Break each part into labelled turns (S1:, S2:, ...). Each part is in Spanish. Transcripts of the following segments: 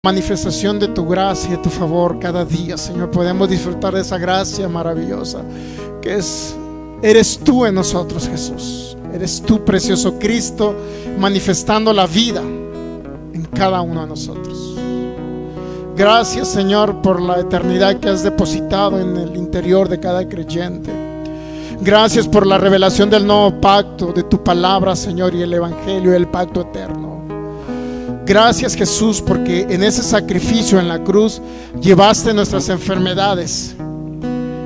S1: manifestación de tu gracia y de tu favor cada día, Señor. Podemos disfrutar de esa gracia maravillosa que eres tú en nosotros, Jesús. Eres tú, precioso Cristo, manifestando la vida en cada uno de nosotros. Gracias, Señor, por la eternidad que has depositado en el interior de cada creyente. Gracias por la revelación del nuevo pacto, de tu palabra, Señor, y el evangelio y el pacto eterno. Gracias, Jesús, porque en ese sacrificio en la cruz llevaste nuestras enfermedades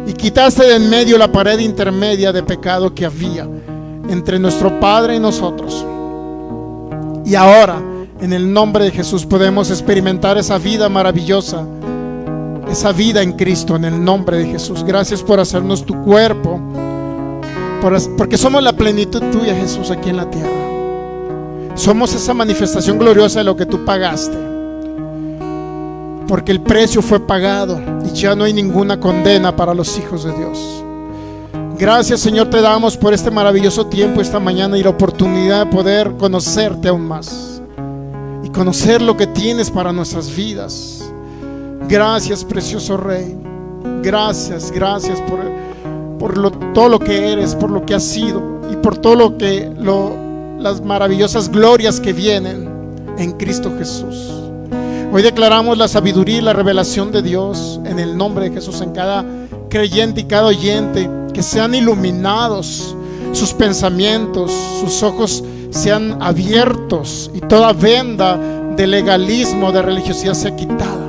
S1: y quitaste de en medio la pared intermedia de pecado que había entre nuestro Padre y nosotros. Y ahora, en el nombre de Jesús, podemos experimentar esa vida maravillosa, esa vida en Cristo, en el nombre de Jesús. Gracias por hacernos tu cuerpo, porque somos la plenitud tuya, Jesús, aquí en la tierra. Somos esa manifestación gloriosa de lo que tú pagaste, porque el precio fue pagado y ya no hay ninguna condena para los hijos de Dios. Gracias, Señor, te damos por este maravilloso tiempo esta mañana y la oportunidad de poder conocerte aún más y conocer lo que tienes para nuestras vidas. Gracias, precioso Rey. Gracias por todo lo que eres, por lo que has sido y por todo las maravillosas glorias que vienen en Cristo Jesús. Hoy declaramos la sabiduría y la revelación de Dios en el nombre de Jesús en cada creyente y cada oyente, que sean iluminados sus pensamientos, sus ojos sean abiertos y toda venda de legalismo, de religiosidad sea quitada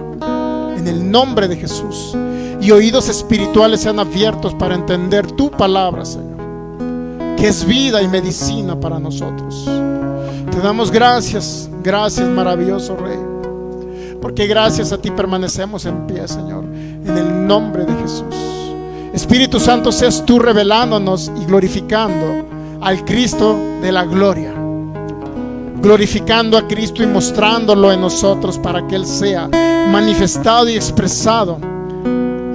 S1: en el nombre de Jesús, y oídos espirituales sean abiertos para entender tu palabra, Señor, que es vida y medicina para nosotros. Te damos gracias, maravilloso Rey, porque gracias a ti permanecemos en pie, Señor, en el nombre de Jesús. Espíritu Santo, seas tú revelándonos y glorificando al Cristo de la gloria, glorificando a Cristo y mostrándolo en nosotros para que Él sea manifestado y expresado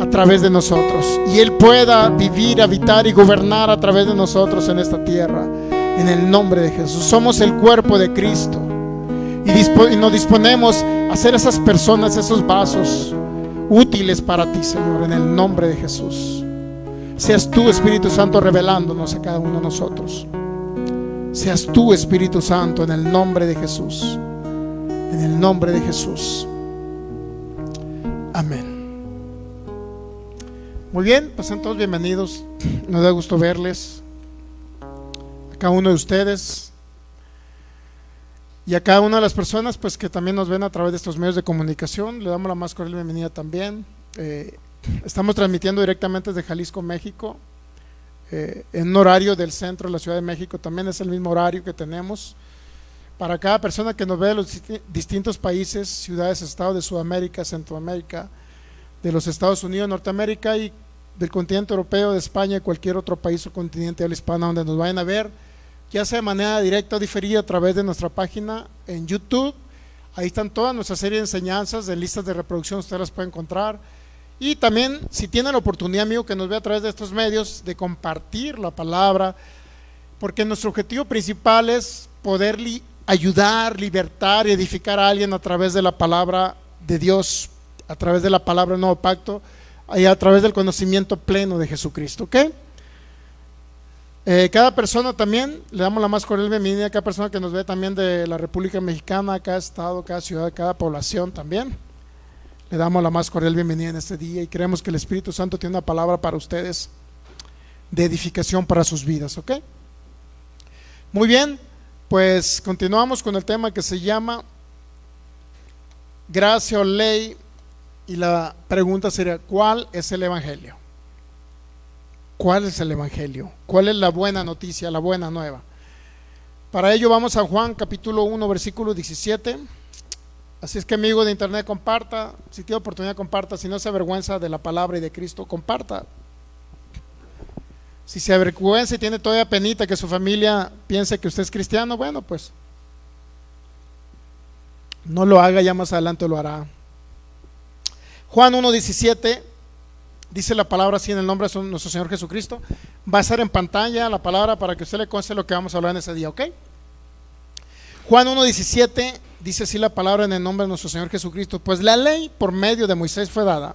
S1: a través de nosotros, y Él pueda vivir, habitar y gobernar a través de nosotros en esta tierra, en el nombre de Jesús. Somos el cuerpo de Cristo y nos disponemos a ser esas personas, esos vasos útiles para ti, Señor, en el nombre de Jesús. Seas tú, Espíritu Santo, revelándonos a cada uno de nosotros. Seas tú, Espíritu Santo, en el nombre de Jesús, en el nombre de Jesús. Amén. Muy bien, pues sean todos bienvenidos. Nos da gusto verles a cada uno de ustedes y a cada una de las personas pues que también nos ven a través de estos medios de comunicación. Le damos la más cordial bienvenida también. Estamos transmitiendo directamente desde Jalisco, México, en un horario del centro de la Ciudad de México. También es el mismo horario que tenemos para cada persona que nos ve de los distintos países, ciudades, estados de Sudamérica, Centroamérica, de los Estados Unidos, Norteamérica y del continente europeo, de España y cualquier otro país o continente habla hispana donde nos vayan a ver, ya sea de manera directa o diferida a través de nuestra página en YouTube. Ahí están todas nuestras series de enseñanzas, de listas de reproducción, usted las puede encontrar. Y también, si tiene la oportunidad, amigo, que nos ve a través de estos medios, de compartir la palabra, porque nuestro objetivo principal es poder ayudar, libertar y edificar a alguien a través de la palabra de Dios, a través de la palabra del nuevo pacto y a través del conocimiento pleno de Jesucristo, ¿ok? Cada persona también, le damos la más cordial bienvenida a cada persona que nos ve también de la República Mexicana, cada estado, cada ciudad, cada población también. Le damos la más cordial bienvenida en este día y creemos que el Espíritu Santo tiene una palabra para ustedes de edificación para sus vidas, ¿ok? Muy bien, pues continuamos con el tema que se llama gracia o ley, y la pregunta sería: ¿cuál es el Evangelio? ¿Cuál es el Evangelio? ¿Cuál es la buena noticia, la buena nueva? Para ello vamos a Juan capítulo 1 versículo 17. Así es que, amigo de internet, comparta, si tiene oportunidad comparta, si no se avergüenza de la palabra y de Cristo, comparta. Si se avergüenza y tiene todavía penita que su familia piense que usted es cristiano, bueno, pues no lo haga, ya más adelante lo hará. Juan 1:17 dice la palabra así en el nombre de nuestro Señor Jesucristo. Va a estar en pantalla la palabra para que usted le conste lo que vamos a hablar en ese día, ¿ok? Juan 1:17 dice así la palabra en el nombre de nuestro Señor Jesucristo: pues la ley por medio de Moisés fue dada,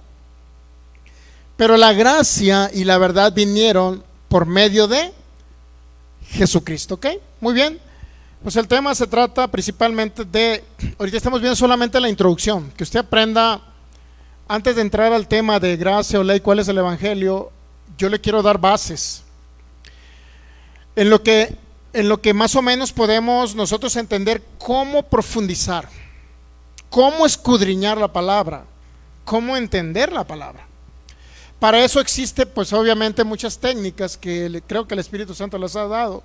S1: pero la gracia y la verdad vinieron por medio de Jesucristo. ¿Ok? Muy bien. Pues el tema se trata principalmente de, ahorita estamos viendo solamente la introducción, que usted aprenda, antes de entrar al tema de gracia o ley, cuál es el evangelio. Yo le quiero dar bases en lo que más o menos podemos nosotros entender cómo profundizar, cómo escudriñar la palabra, cómo entender la palabra. Para eso existe, pues obviamente, muchas técnicas que creo que el Espíritu Santo las ha dado.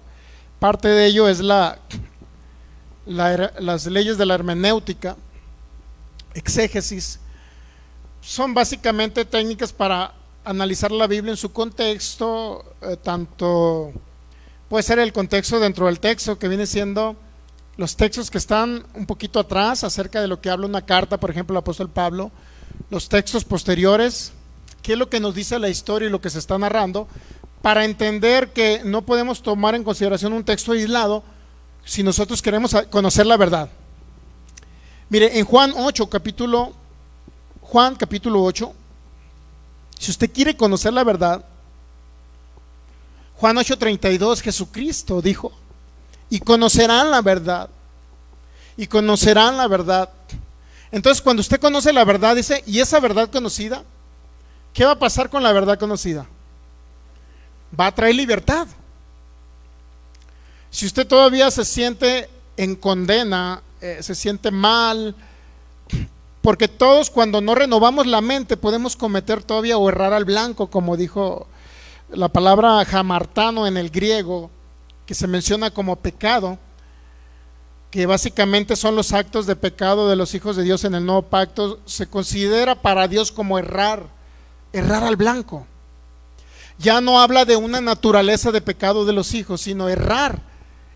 S1: Parte de ello es las leyes de la hermenéutica, exégesis. Son básicamente técnicas para analizar la Biblia en su contexto, tanto puede ser el contexto dentro del texto, que viene siendo los textos que están un poquito atrás acerca de lo que habla una carta, por ejemplo, el apóstol Pablo, los textos posteriores, qué es lo que nos dice la historia y lo que se está narrando, para entender que no podemos tomar en consideración un texto aislado si nosotros queremos conocer la verdad. Mire, en Juan capítulo 8, si usted quiere conocer la verdad, Juan 8:32, Jesucristo dijo: y conocerán la verdad, y conocerán la verdad. Entonces, cuando usted conoce la verdad, dice, y esa verdad conocida, ¿qué va a pasar con la verdad conocida? Va a traer libertad. Si usted todavía se siente en condena, se siente mal, porque todos, cuando no renovamos la mente, podemos cometer todavía o errar al blanco, como dijo la palabra hamartano en el griego, que se menciona como pecado, que básicamente son los actos de pecado de los hijos de Dios en el nuevo pacto. Se considera para Dios como errar al blanco. Ya no habla de una naturaleza de pecado de los hijos, sino errar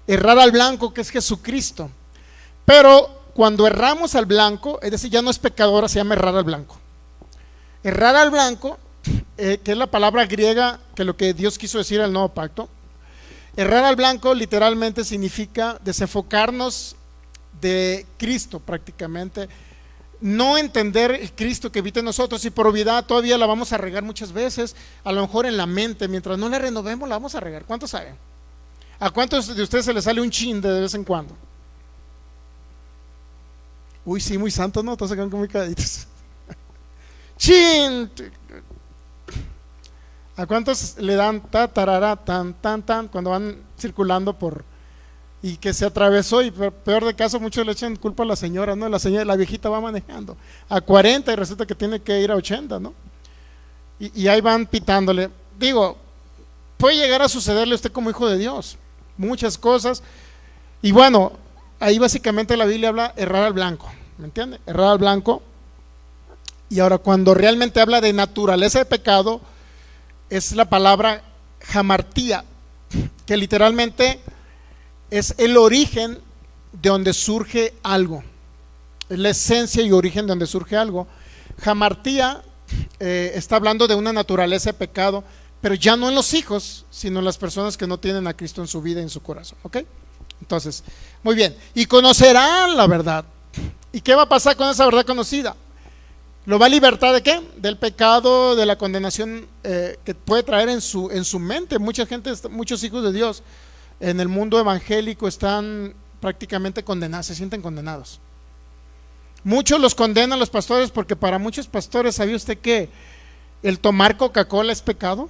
S1: al blanco, que es Jesucristo. Pero cuando erramos al blanco, es decir, ya no es pecadora, se llama errar al blanco. Errar al blanco, que es la palabra griega, que lo que Dios quiso decir al nuevo pacto. Errar al blanco literalmente significa desenfocarnos de Cristo, prácticamente. No entender el Cristo que habita en nosotros, y por obviedad todavía la vamos a regar muchas veces, a lo mejor en la mente, mientras no la renovemos la vamos a regar. ¿Cuántos saben? ¿A cuántos de ustedes se les sale un chin de vez en cuando? Uy, sí, muy santos, ¿no? Todos se quedan como muy calladitos. ¡Chin! ¿A cuántos le dan ta, tarara, tan, tan, tan, cuando van circulando y que se atravesó? Y peor de caso, muchos le echan culpa a la señora, ¿no? La viejita va manejando a 40 y resulta que tiene que ir a 80, ¿no? Y ahí van pitándole. Digo, puede llegar a sucederle a usted como hijo de Dios muchas cosas. Y bueno, ahí básicamente la Biblia habla errar al blanco, ¿me entiende? Errar al blanco. Y ahora, cuando realmente habla de naturaleza de pecado, es la palabra hamartía, que literalmente es el origen de donde surge algo, es la esencia y origen de donde surge algo. Hamartía está hablando de una naturaleza de pecado, pero ya no en los hijos, sino en las personas que no tienen a Cristo en su vida y en su corazón. ¿Ok? Entonces, muy bien. Y conocerán la verdad. ¿Y qué va a pasar con esa verdad conocida? ¿Lo va a libertar de qué? Del pecado, de la condenación que puede traer en su mente. Mucha gente, muchos hijos de Dios en el mundo evangélico están prácticamente condenados, se sienten condenados. Muchos los condenan los pastores, porque para muchos pastores, ¿sabía usted que el tomar Coca-Cola es pecado?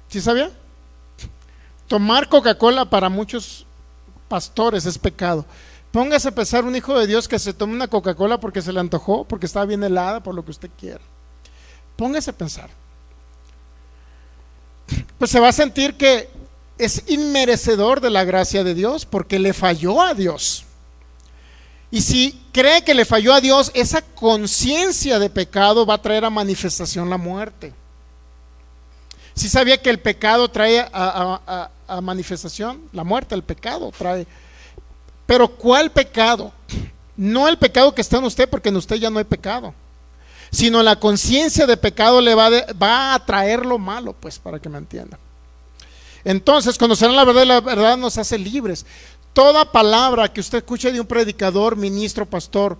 S1: ¿Sí sabía? Tomar Coca-Cola para muchos pastores es pecado. Póngase a pensar un hijo de Dios que se tome una Coca-Cola porque se le antojó, porque estaba bien helada, por lo que usted quiera. Póngase a pensar. Pues se va a sentir que es inmerecedor de la gracia de Dios, porque le falló a Dios. Y si cree que le falló a Dios, esa conciencia de pecado va a traer a manifestación la muerte. ¿Sí sabía que el pecado trae a manifestación la muerte? El pecado trae. Pero ¿cuál pecado? No el pecado que está en usted, porque en usted ya no hay pecado, sino la conciencia de pecado le va a traer lo malo, pues, para que me entienda. Entonces, conocer la verdad, y la verdad nos hace libres. Toda palabra que usted escuche de un predicador, ministro, pastor,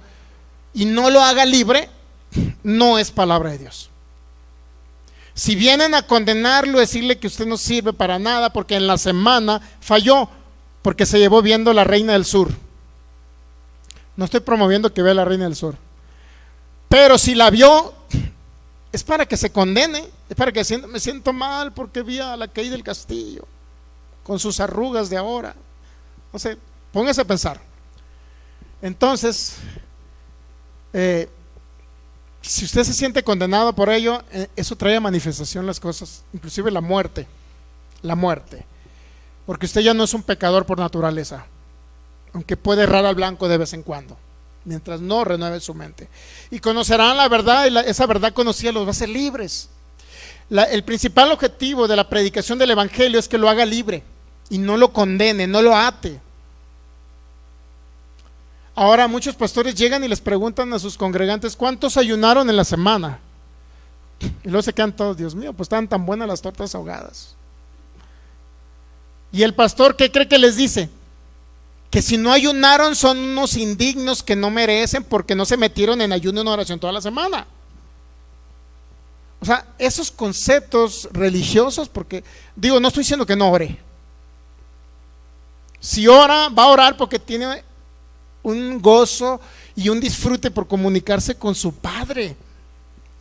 S1: y no lo haga libre, no es palabra de Dios. Si vienen a condenarlo, decirle que usted no sirve para nada porque en la semana falló, porque se llevó viendo La Reina del Sur. No estoy promoviendo que vea La Reina del Sur, pero si la vio, es para que se condene, es para que me siento mal porque vi a la que hay del castillo con sus arrugas de ahora. No sé, póngase a pensar. Entonces, si usted se siente condenado por ello, eso trae a manifestación las cosas, inclusive la muerte, porque usted ya no es un pecador por naturaleza, aunque puede errar al blanco de vez en cuando, mientras no renueve su mente. Y conocerán la verdad, y esa verdad conocida los va a hacer libres. El principal objetivo de la predicación del evangelio es que lo haga libre y no lo condene, no lo ate. Ahora muchos pastores llegan y les preguntan a sus congregantes: ¿cuántos ayunaron en la semana? Y luego se quedan todos: Dios mío, pues estaban tan buenas las tortas ahogadas. Y el pastor, ¿qué cree que les dice? Que si no ayunaron son unos indignos que no merecen porque no se metieron en ayuno y en oración toda la semana. O sea, esos conceptos religiosos, porque digo, no estoy diciendo que no ore. Si ora, va a orar porque tiene un gozo y un disfrute por comunicarse con su Padre.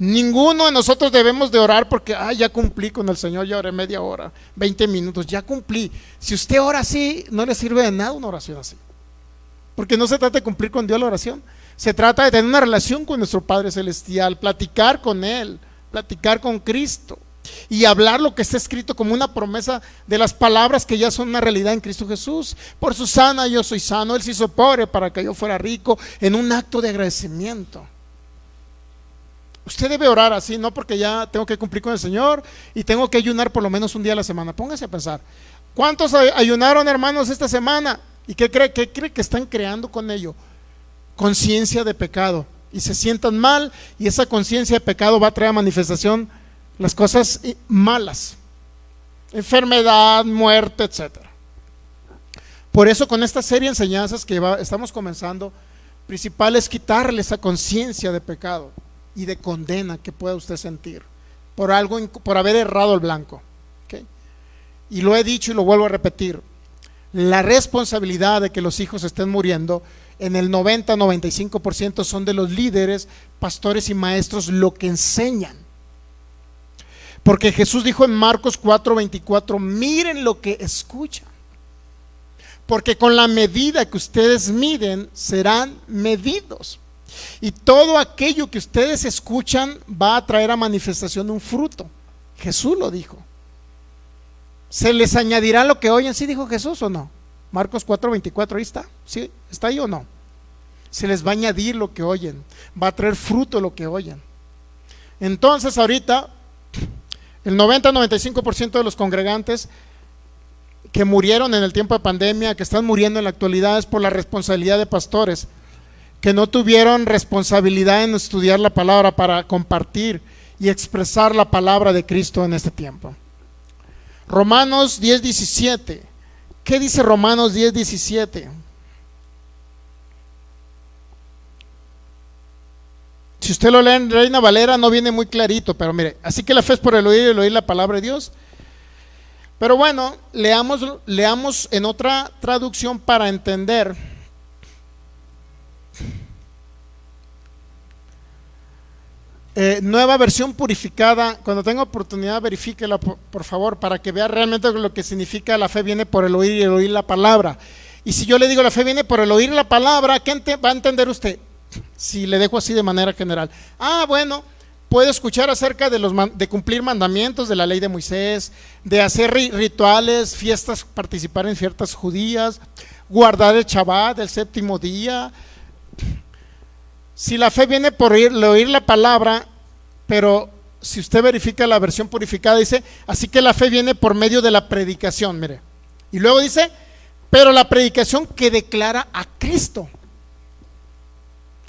S1: Ninguno de nosotros debemos de orar porque ya cumplí con el Señor, ya oré media hora, 20 minutos, ya cumplí. Si usted ora así, no le sirve de nada una oración así, porque no se trata de cumplir con Dios la oración, se trata de tener una relación con nuestro Padre Celestial, platicar con Él, platicar con Cristo y hablar lo que está escrito como una promesa de las palabras que ya son una realidad en Cristo Jesús. Por su sana yo soy sano, Él se hizo pobre para que yo fuera rico, en un acto de agradecimiento. Usted debe orar así, no porque ya tengo que cumplir con el Señor y tengo que ayunar por lo menos un día a la semana. Póngase a pensar: ¿cuántos ayunaron, hermanos, esta semana? ¿Y qué cree que están creando con ello? Conciencia de pecado, y se sientan mal, y esa conciencia de pecado va a traer a manifestación las cosas malas, enfermedad, muerte, etcétera. Por eso, con esta serie de enseñanzas que estamos comenzando, principal es quitarle esa conciencia de pecado y de condena que pueda usted sentir por haber errado el blanco. ¿Okay? Y lo he dicho y lo vuelvo a repetir: la responsabilidad de que los hijos estén muriendo en el 90-95% son de los líderes, pastores y maestros, lo que enseñan. Porque Jesús dijo en Marcos 4:24: miren lo que escuchan, porque con la medida que ustedes miden serán medidos, y todo aquello que ustedes escuchan va a traer a manifestación un fruto. Jesús lo dijo. ¿Se les añadirá lo que oyen? ¿Sí dijo Jesús o no? Marcos 4:24, ahí está. ¿Sí? ¿Está ahí o no? Se les va a añadir lo que oyen, va a traer fruto lo que oyen. Entonces ahorita el 90-95% de los congregantes que murieron en el tiempo de pandemia, que están muriendo en la actualidad, es por la responsabilidad de pastores que no tuvieron responsabilidad en estudiar la palabra para compartir y expresar la palabra de Cristo en este tiempo. Romanos 10:17. ¿Qué dice Romanos 10:17? Si usted lo lee en Reina Valera no viene muy clarito, pero mire: así que la fe es por el oír la palabra de Dios. Pero bueno, leamos en otra traducción para entender. Nueva versión purificada. Cuando tenga oportunidad, verifíquela por favor, para que vea realmente lo que significa: la fe viene por el oír y el oír la palabra. Y si yo le digo la fe viene por el oír la palabra, ¿qué va a entender usted? Si le dejo así de manera general: bueno, puede escuchar acerca de cumplir mandamientos de la ley de Moisés, de hacer rituales, fiestas, participar en fiestas judías, guardar el Shabbat, el séptimo día. Si la fe viene por oír la palabra, pero si usted verifica la versión purificada, dice: así que la fe viene por medio de la predicación, mire. Y luego dice: pero la predicación que declara a Cristo.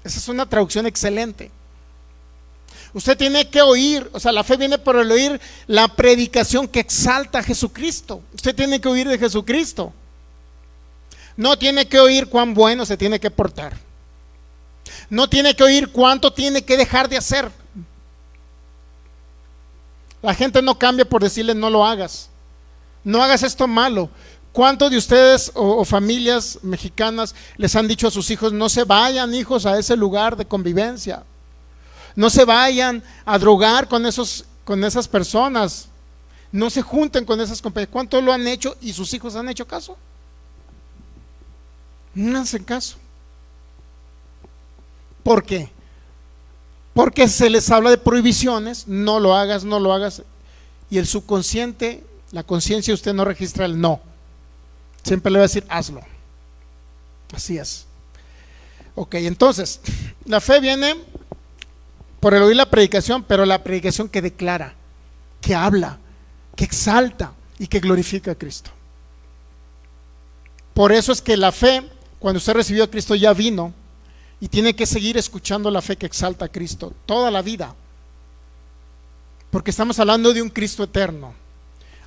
S1: Esa es una traducción excelente. Usted tiene que oír, o sea, la fe viene por el oír la predicación que exalta a Jesucristo. Usted tiene que oír de Jesucristo. No tiene que oír cuán bueno se tiene que portar. No tiene que oír cuánto tiene que dejar de hacer. La gente no cambia por decirle no lo hagas. No hagas esto malo. ¿Cuántos de ustedes o familias mexicanas les han dicho a sus hijos, no se vayan, hijos, a ese lugar de convivencia? No se vayan a drogar con esas personas. No se junten con esas compañías. ¿Cuántos lo han hecho y sus hijos han hecho caso? No hacen caso. ¿Por qué? Porque se les habla de prohibiciones, no lo hagas, no lo hagas, y el subconsciente, la conciencia, usted no registra el no. Siempre le va a decir hazlo. Así es. Ok, entonces la fe viene por el oír la predicación, pero la predicación que declara, que habla, que exalta y que glorifica a Cristo. Por eso es que la fe, cuando usted recibió a Cristo, ya vino, y tiene que seguir escuchando la fe que exalta a Cristo toda la vida, porque estamos hablando de un Cristo eterno.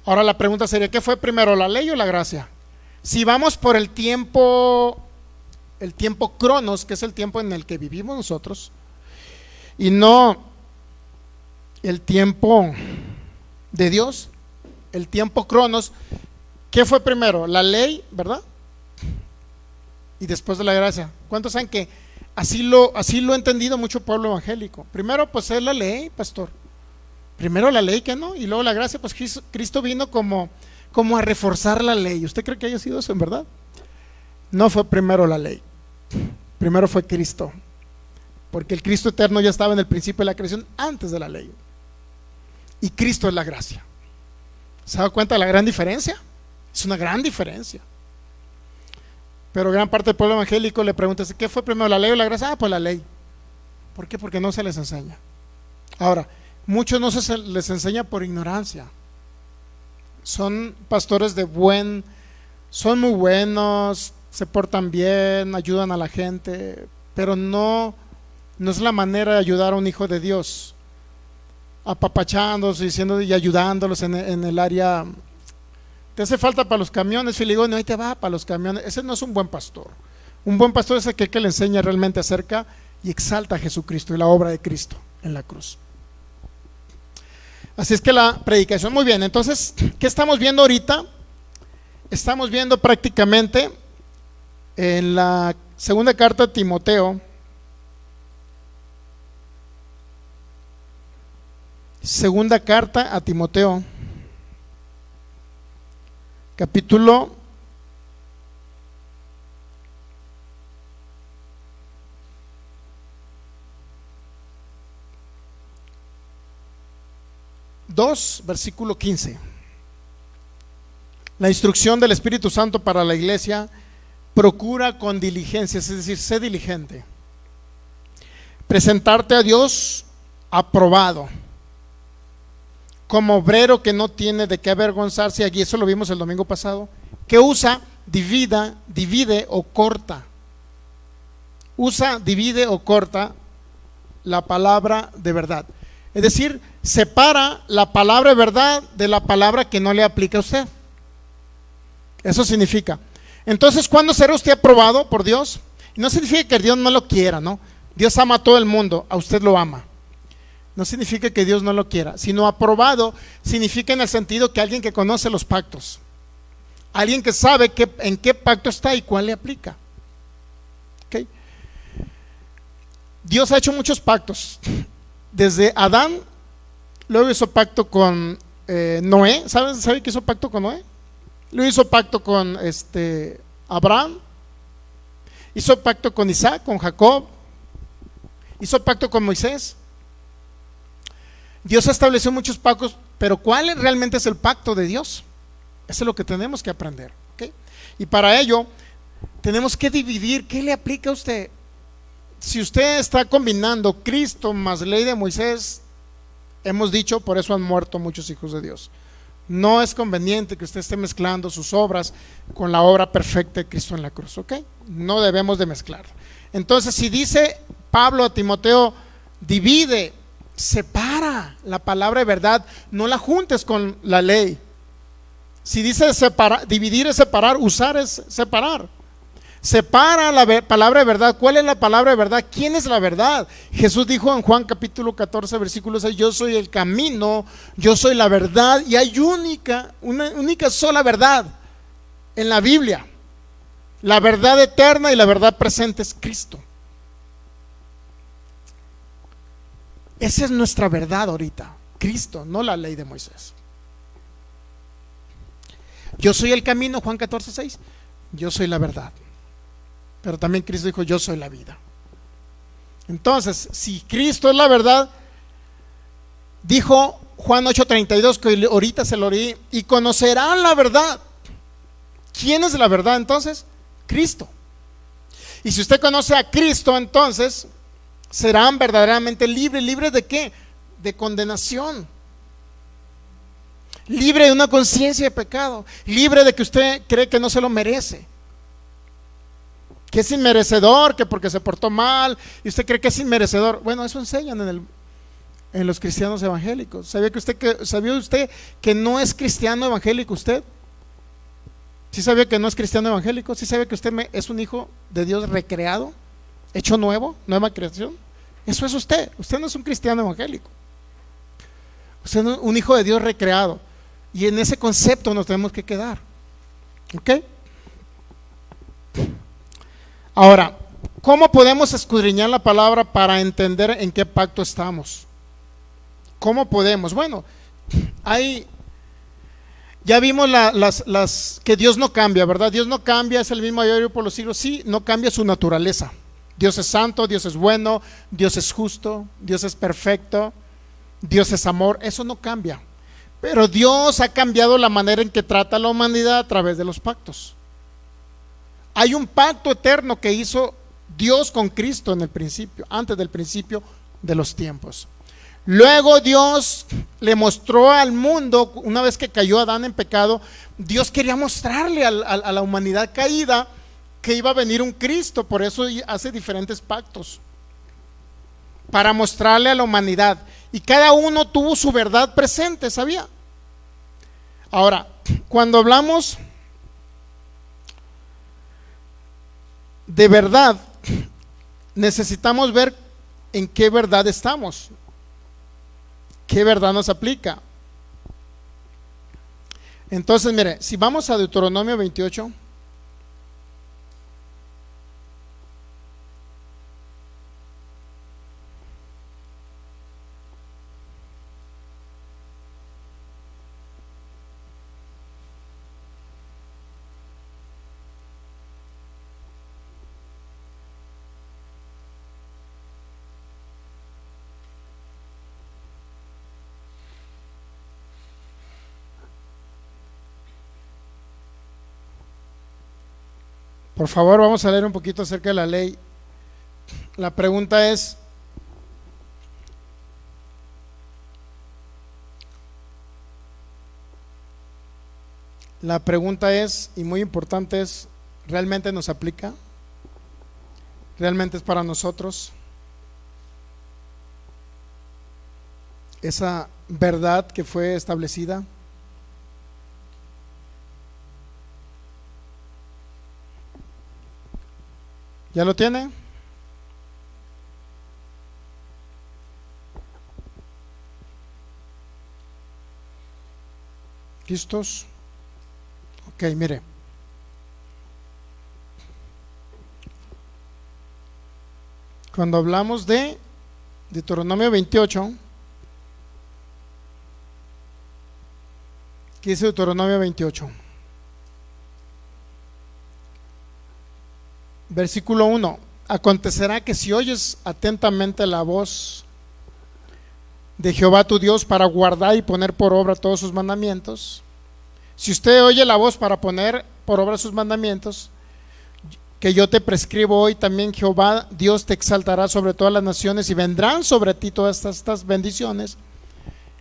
S1: Ahora la pregunta sería, ¿qué fue primero, la ley o la gracia? Si vamos por el tiempo cronos, que es el tiempo en el que vivimos nosotros, y no el tiempo de Dios, el tiempo cronos, ¿qué fue primero? La ley, ¿verdad? Y después de la gracia. ¿Cuántos saben que así lo ha entendido mucho pueblo evangélico? Primero pues es la ley, pastor. Primero la ley, que no, y luego la gracia. Pues Cristo vino como a reforzar la ley. ¿Usted cree que haya sido eso en verdad? No fue primero la ley, primero fue Cristo, porque el Cristo eterno ya estaba en el principio de la creación antes de la ley, y Cristo es la gracia. ¿Se da cuenta de la gran diferencia? Es una gran diferencia. Pero gran parte del pueblo evangélico le pregunta, ¿qué fue primero, la ley o la gracia? Pues la ley. ¿Por qué? Porque no se les enseña. Ahora, muchos no se les enseña por ignorancia. Son pastores son muy buenos, se portan bien, ayudan a la gente, pero no es la manera de ayudar a un hijo de Dios, apapachándolos, diciendo y ayudándolos en el área. Te hace falta para los camiones, Filigón, ahí te va para los camiones. Ese no es un buen pastor. Un buen pastor es aquel que le enseña realmente acerca y exalta a Jesucristo y la obra de Cristo en la cruz. Así es que la predicación, muy bien. Entonces, ¿qué estamos viendo ahorita? Estamos viendo prácticamente en la segunda carta a Timoteo, segunda carta a Timoteo, capítulo 2, versículo 15. La instrucción del Espíritu Santo para la iglesia: procura con diligencia, es decir, sé diligente, presentarte a Dios aprobado, como obrero que no tiene de qué avergonzarse. Aquí eso lo vimos el domingo pasado, que divide o corta. Divide o corta la palabra de verdad. Es decir, separa la palabra de verdad de la palabra que no le aplica a usted. Eso significa. Entonces, ¿cuándo será usted aprobado por Dios? No significa que Dios no lo quiera, ¿no? Dios ama a todo el mundo, a usted lo ama. No significa que Dios no lo quiera, sino aprobado significa en el sentido que alguien que conoce los pactos, alguien que sabe en qué pacto está y cuál le aplica. ¿Okay? Dios ha hecho muchos pactos. Desde Adán, luego hizo pacto con Noé. ¿Sabe que hizo pacto con Noé? Luego hizo pacto con Abraham, hizo pacto con Isaac, con Jacob, hizo pacto con Moisés. Dios estableció muchos pactos, pero ¿cuál realmente es el pacto de Dios? Eso es lo que tenemos que aprender, ¿okay? Y para ello tenemos que dividir qué le aplica a usted. Si usted está combinando Cristo más ley de Moisés, hemos dicho, por eso han muerto muchos hijos de Dios. No es conveniente que usted esté mezclando sus obras con la obra perfecta de Cristo en la cruz, ¿ok? No debemos de mezclar. Entonces, si dice Pablo a Timoteo, divide, separa la palabra de verdad, no la juntes con la ley. Si dice dividir es separar, usar es separar. Separa la palabra de verdad. ¿Cuál es la palabra de verdad? ¿Quién es la verdad? Jesús dijo en Juan capítulo 14, versículo 6, yo soy el camino, yo soy la verdad, y hay una única sola verdad en la Biblia. La verdad eterna y la verdad presente es Cristo. Esa es nuestra verdad ahorita, Cristo, no la ley de Moisés. Yo soy el camino, Juan 14, 6, yo soy la verdad. Pero también Cristo dijo, yo soy la vida. Entonces, si Cristo es la verdad, dijo Juan 8:32, que ahorita se lo leí, y conocerán la verdad. ¿Quién es la verdad entonces? Cristo. Y si usted conoce a Cristo, entonces serán verdaderamente libres. ¿Libres de qué? De condenación. Libre de una conciencia de pecado. Libre de que usted cree que no se lo merece, que es inmerecedor, que porque se portó mal, y usted cree que es inmerecedor. Bueno, eso enseñan en los cristianos evangélicos. ¿Sabía usted que no es cristiano evangélico usted? ¿Sí sabía que no es cristiano evangélico? ¿Sí sabía que usted es un hijo de Dios recreado, hecho nuevo, nueva creación? Eso es usted. Usted no es un cristiano evangélico. Usted es un hijo de Dios recreado. Y en ese concepto nos tenemos que quedar. ¿Ok? Ahora, ¿cómo podemos escudriñar la palabra para entender en qué pacto estamos? ¿Cómo podemos? Bueno, ya vimos que Dios no cambia, ¿verdad? Dios no cambia, es el mismo ayer y por los siglos. Sí, no cambia su naturaleza. Dios es santo, Dios es bueno, Dios es justo, Dios es perfecto, Dios es amor. Eso no cambia. Pero Dios ha cambiado la manera en que trata a la humanidad a través de los pactos. Hay un pacto eterno que hizo Dios con Cristo en el principio, antes del principio de los tiempos. Luego Dios le mostró al mundo, una vez que cayó Adán en pecado, Dios quería mostrarle a la humanidad caída que iba a venir un Cristo. Por eso hace diferentes pactos, para mostrarle a la humanidad, y cada uno tuvo su verdad presente, ¿sabía? Ahora, cuando hablamos de verdad, necesitamos ver en qué verdad estamos, qué verdad nos aplica. Entonces, mire, si vamos a Deuteronomio 28, por favor, vamos a leer un poquito acerca de la ley. La pregunta es, y muy importante es, ¿realmente nos aplica? ¿Realmente es para nosotros esa verdad que fue establecida? ¿Ya lo tiene? ¿Listos? Ok, mire. Cuando hablamos de Deuteronomio 28, ¿qué dice Deuteronomio 28? Versículo 1. Acontecerá que si oyes atentamente la voz de Jehová tu Dios para guardar y poner por obra todos sus mandamientos, si usted oye la voz para poner por obra sus mandamientos que yo te prescribo hoy, también Jehová Dios te exaltará sobre todas las naciones y vendrán sobre ti todas estas bendiciones.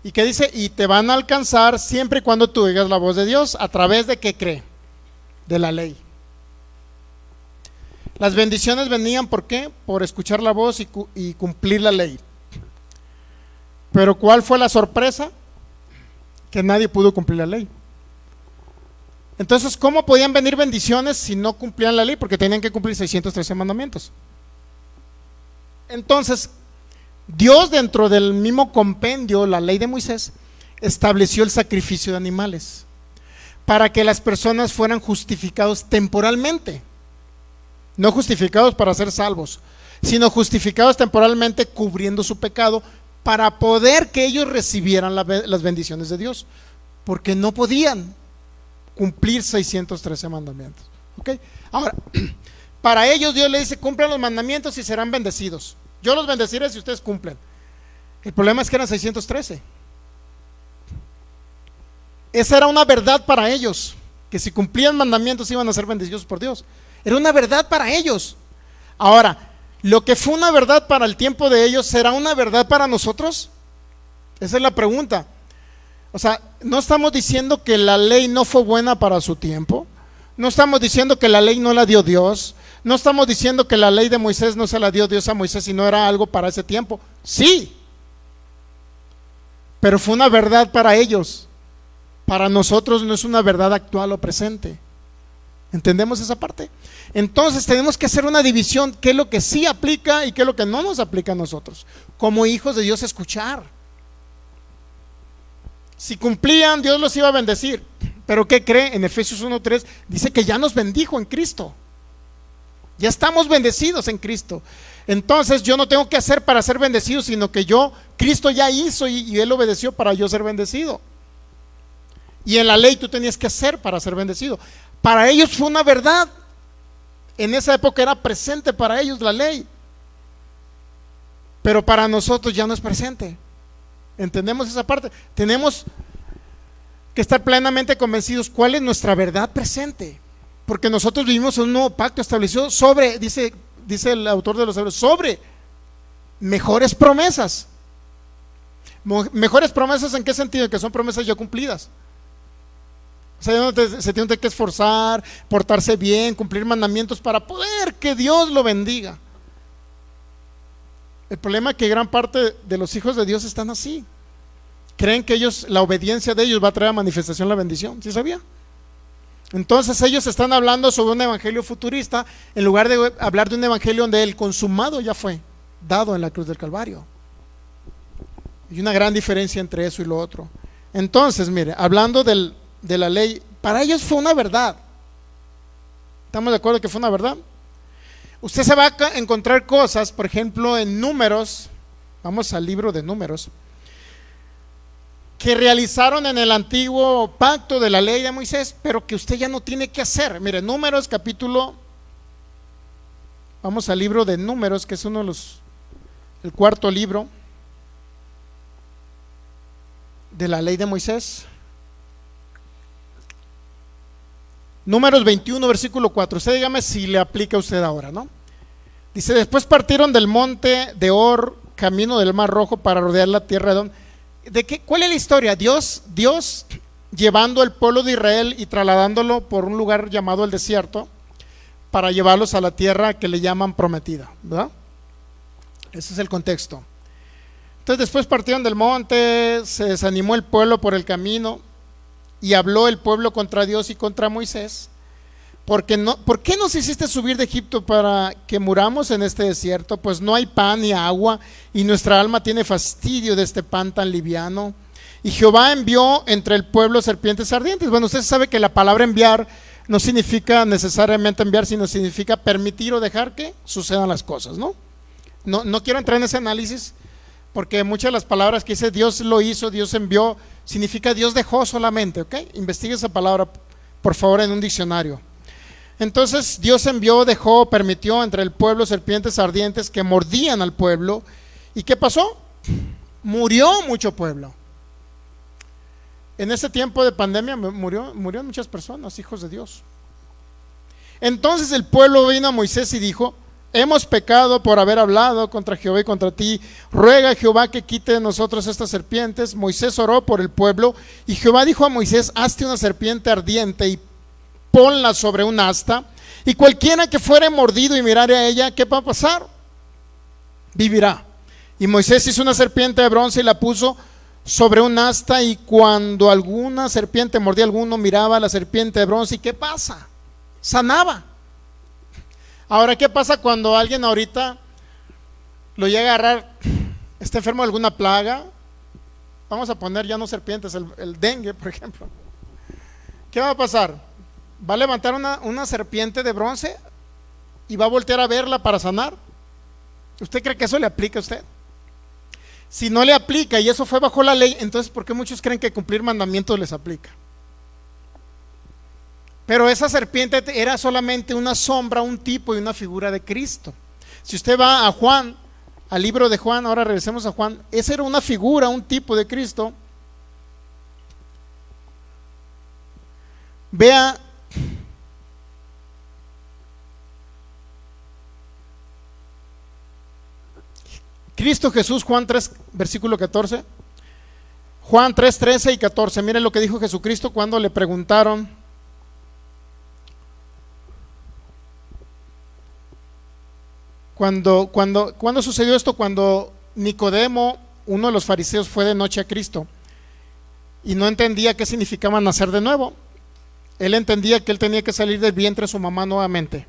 S1: ¿Y qué dice? Y te van a alcanzar siempre y cuando tú oigas la voz de Dios. ¿A través de qué cree? De la ley. Las bendiciones venían, ¿por qué? Por escuchar la voz y cumplir la ley. Pero ¿cuál fue la sorpresa? Que nadie pudo cumplir la ley. Entonces, ¿cómo podían venir bendiciones si no cumplían la ley? Porque tenían que cumplir 613 mandamientos. Entonces, Dios, dentro del mismo compendio, la ley de Moisés, estableció el sacrificio de animales para que las personas fueran justificados temporalmente. No justificados para ser salvos, sino justificados temporalmente, cubriendo su pecado, para poder que ellos recibieran las bendiciones de Dios, porque no podían cumplir 613 mandamientos. ¿Okay? Ahora, para ellos Dios le dice: cumplan los mandamientos y serán bendecidos. Yo los bendeciré si ustedes cumplen. El problema es que eran 613. Esa era una verdad para ellos, que si cumplían mandamientos iban a ser bendecidos por Dios. Era una verdad para ellos. Ahora, lo que fue una verdad para el tiempo de ellos, ¿será una verdad para nosotros? Esa es la pregunta. O sea, no estamos diciendo que la ley no fue buena para su tiempo. No estamos diciendo que la ley no la dio Dios. No estamos diciendo que la ley de Moisés no se la dio Dios a Moisés y no era algo para ese tiempo. Sí, pero fue una verdad para ellos. Para nosotros no es una verdad actual o presente. ¿Entendemos esa parte? Entonces tenemos que hacer una división: qué es lo que sí aplica y qué es lo que no nos aplica a nosotros como hijos de Dios. Escuchar. Si cumplían, Dios los iba a bendecir. Pero ¿qué cree? En Efesios 1:3 dice que ya nos bendijo en Cristo. Ya estamos bendecidos en Cristo. Entonces yo no tengo que hacer para ser bendecido, sino que Cristo ya hizo y Él obedeció para yo ser bendecido. Y en la ley tú tenías que hacer para ser bendecido. Para ellos fue una verdad. En esa época era presente para ellos la ley. Pero para nosotros ya no es presente. ¿Entendemos esa parte? Tenemos que estar plenamente convencidos cuál es nuestra verdad presente. Porque nosotros vivimos en un nuevo pacto establecido sobre, dice el autor de los Hebreos, sobre mejores promesas. ¿Mejores promesas en qué sentido? Que son promesas ya cumplidas. O sea, se tiene que esforzar, portarse bien, cumplir mandamientos para poder que Dios lo bendiga. El problema es que gran parte de los hijos de Dios están así. Creen que la obediencia de ellos va a traer a manifestación la bendición. ¿Sí sabía? Entonces ellos están hablando sobre un evangelio futurista en lugar de hablar de un evangelio donde el consumado ya fue dado en la cruz del Calvario. Hay una gran diferencia entre eso y lo otro. Entonces, mire, hablando de la ley, para ellos fue una verdad. ¿Estamos de acuerdo que fue una verdad? Usted se va a encontrar cosas, por ejemplo, en Números. Vamos al libro de Números, que realizaron en el antiguo pacto de la ley de Moisés, pero que usted ya no tiene que hacer. Mire, Números capítulo, vamos al libro de Números, que es el cuarto libro de la ley de Moisés. Números 21, versículo 4. Usted dígame si le aplica a usted ahora, ¿no? Dice: después partieron del monte de Hor, camino del Mar Rojo, para rodear la tierra de Edom. ¿Cuál es la historia? Dios llevando al pueblo de Israel y trasladándolo por un lugar llamado el desierto, para llevarlos a la tierra que le llaman prometida, ¿verdad? Ese es el contexto. Entonces después partieron del monte, se desanimó el pueblo por el camino, y habló el pueblo contra Dios y contra Moisés: ¿por qué nos hiciste subir de Egipto para que muramos en este desierto? Pues no hay pan ni agua, y nuestra alma tiene fastidio de este pan tan liviano. Y Jehová envió entre el pueblo serpientes ardientes. Bueno, usted sabe que la palabra enviar no significa necesariamente enviar, sino significa permitir o dejar que sucedan las cosas, ¿no? No quiero entrar en ese análisis, porque muchas de las palabras que dice Dios lo hizo, Dios envió, significa Dios dejó solamente, ¿ok? Investigue esa palabra, por favor, en un diccionario. Entonces Dios envió, dejó, permitió entre el pueblo serpientes ardientes que mordían al pueblo. ¿Y qué pasó? Murió mucho pueblo. En ese tiempo de pandemia murieron muchas personas, hijos de Dios. Entonces el pueblo vino a Moisés y dijo: hemos pecado por haber hablado contra Jehová y contra ti. Ruega a Jehová que quite de nosotros estas serpientes. Moisés oró por el pueblo, y Jehová dijo a Moisés: hazte una serpiente ardiente y ponla sobre un asta, y cualquiera que fuere mordido y mirare a ella, ¿qué va a pasar? Vivirá. Y Moisés hizo una serpiente de bronce y la puso sobre un asta, y cuando alguna serpiente mordía a alguno, miraba a la serpiente de bronce, ¿y qué pasa? Sanaba. Ahora, ¿qué pasa cuando alguien ahorita lo llega a agarrar, está enfermo de alguna plaga? Vamos a poner ya no serpientes, el dengue, por ejemplo. ¿Qué va a pasar? Va a levantar una serpiente de bronce y va a voltear a verla para sanar. ¿Usted cree que eso le aplica a usted? Si no le aplica y eso fue bajo la ley, entonces ¿por qué muchos creen que cumplir mandamientos les aplica? Pero esa serpiente era solamente una sombra, un tipo y una figura de Cristo. Si usted va a Juan, al libro de Juan, ahora regresemos a Juan, esa era una figura, un tipo de Cristo. Vea Cristo Jesús, Juan 3, versículo 14. Juan 3, 13 y 14. Miren lo que dijo Jesucristo cuando le preguntaron. ¿Cuándo sucedió esto? Cuando Nicodemo, uno de los fariseos, fue de noche a Cristo y no entendía qué significaba nacer de nuevo. Él entendía que él tenía que salir del vientre de su mamá nuevamente.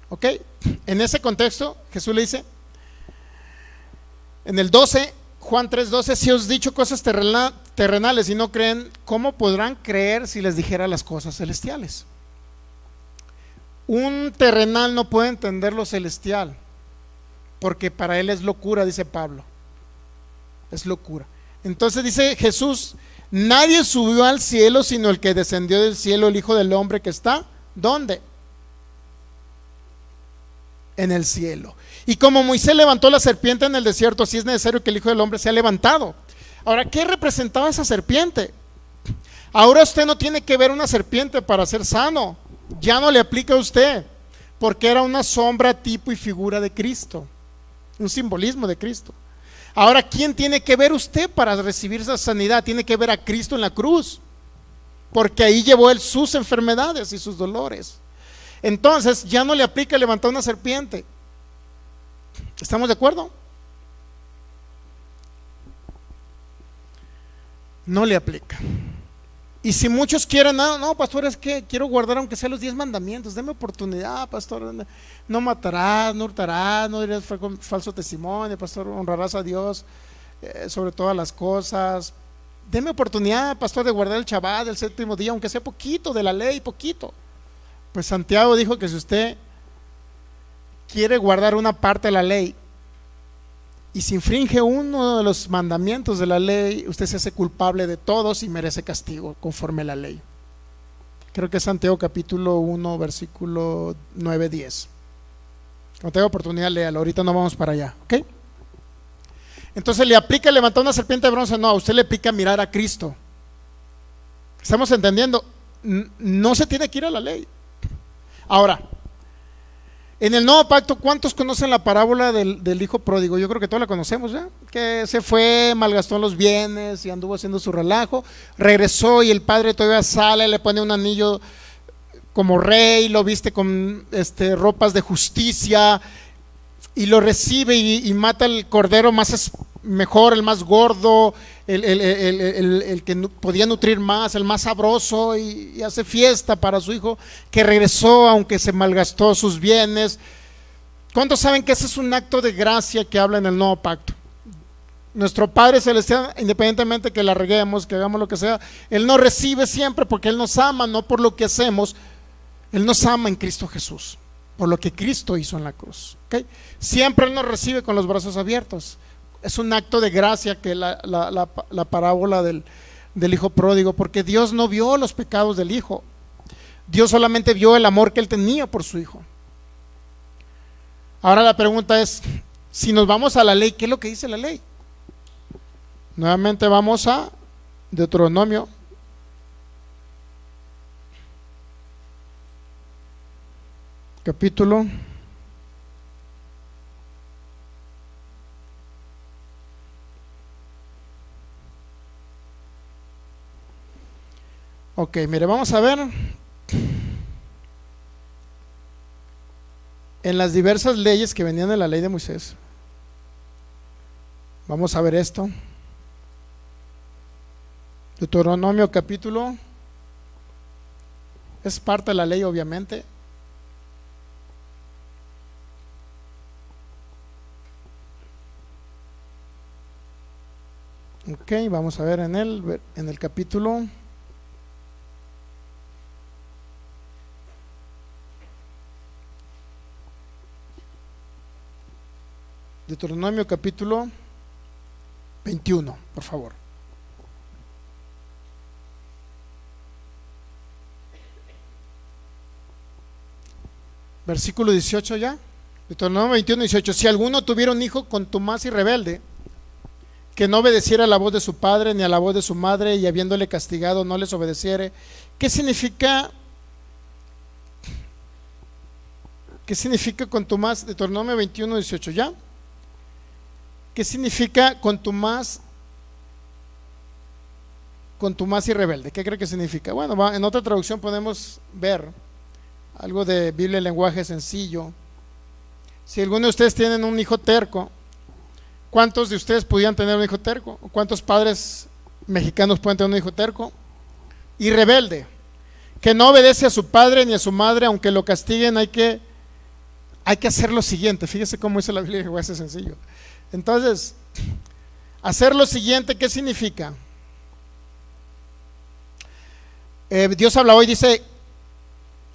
S1: ¿Ok? En ese contexto, Jesús le dice, en el 12, Juan 3:12, si os he dicho cosas terrenales y no creen, ¿cómo podrán creer si les dijera las cosas celestiales? Un terrenal no puede entender lo celestial, porque para él es locura, dice Pablo. Es locura. Entonces dice Jesús, nadie subió al cielo sino el que descendió del cielo, el Hijo del Hombre que está, ¿dónde? En el cielo. Y como Moisés levantó la serpiente en el desierto, así es necesario que el Hijo del Hombre sea levantado. Ahora, ¿qué representaba esa serpiente? Ahora usted no tiene que ver una serpiente para ser sano. Ya no le aplica a usted, porque era una sombra, tipo y figura de Cristo, un simbolismo de Cristo. Ahora, ¿quién tiene que ver usted para recibir esa sanidad? Tiene que ver a Cristo en la cruz, porque ahí llevó él sus enfermedades y sus dolores. Entonces ya no le aplica levantar una serpiente. ¿Estamos de acuerdo? No le aplica. Y si muchos quieren, no, pastor, es que quiero guardar aunque sea los 10 mandamientos, deme oportunidad, pastor, no matarás, no hurtarás, no dirás falso testimonio, pastor, honrarás a Dios sobre todas las cosas. Deme oportunidad, pastor, de guardar el Shabbat del séptimo día, aunque sea poquito de la ley, poquito. Pues Santiago dijo que si usted quiere guardar una parte de la ley y si infringe uno de los mandamientos de la ley, usted se hace culpable de todos y merece castigo conforme a la ley. Creo que es Santiago capítulo 1 versículo 9-10. Cuando tenga oportunidad léalo, ahorita no vamos para allá, ¿ok? Entonces, ¿le aplica levantar una serpiente de bronce? No, a usted le aplica mirar a Cristo. ¿Estamos entendiendo? No se tiene que ir a la ley. Ahora, en el nuevo pacto, ¿cuántos conocen la parábola del hijo pródigo? Yo creo que todos la conocemos, ¿ya? Que se fue, malgastó los bienes y anduvo haciendo su relajo, regresó y el padre todavía sale, le pone un anillo como rey, lo viste con ropas de justicia y lo recibe y mata el cordero mejor, el más gordo, el que podía nutrir más, el más sabroso, y hace fiesta para su hijo que regresó aunque se malgastó sus bienes. ¿Cuántos saben que ese es un acto de gracia que habla en el nuevo pacto? Nuestro Padre Celestial, independientemente que la reguemos, que hagamos lo que sea, Él nos recibe siempre porque Él nos ama, no por lo que hacemos. Él nos ama en Cristo Jesús, por lo que Cristo hizo en la cruz, ¿okay? Siempre Él nos recibe con los brazos abiertos. Es un acto de gracia que la parábola del hijo pródigo, porque Dios no vio los pecados del hijo, Dios solamente vio el amor que Él tenía por su hijo. Ahora la pregunta es, si nos vamos a la ley, ¿qué es lo que dice la ley? Nuevamente vamos a Deuteronomio capítulo 'Ok, mire, vamos a ver en las diversas leyes que venían de la ley de Moisés. Vamos a ver esto. Deuteronomio capítulo, es parte de la ley obviamente. Ok, vamos a ver en el capítulo. Deuteronomio capítulo 21, por favor. Versículo 18 ya. Deuteronomio 21, 18. Si alguno tuviera un hijo contumaz y rebelde, que no obedeciera a la voz de su padre ni a la voz de su madre, y habiéndole castigado no les obedeciere. ¿Qué significa contumaz? Deuteronomio 21, 18 ya. ¿Qué significa contumaz y rebelde? ¿Qué cree que significa? Bueno, en otra traducción podemos ver algo de Biblia en lenguaje sencillo. Si alguno de ustedes tienen un hijo terco, ¿cuántos de ustedes pudieran tener un hijo terco? ¿Cuántos padres mexicanos pueden tener un hijo terco? Y rebelde, que no obedece a su padre ni a su madre, aunque lo castiguen, hay que hacer lo siguiente. Fíjese cómo dice la Biblia en lenguaje sencillo. Entonces, hacer lo siguiente, ¿qué significa? Dios habla hoy, dice: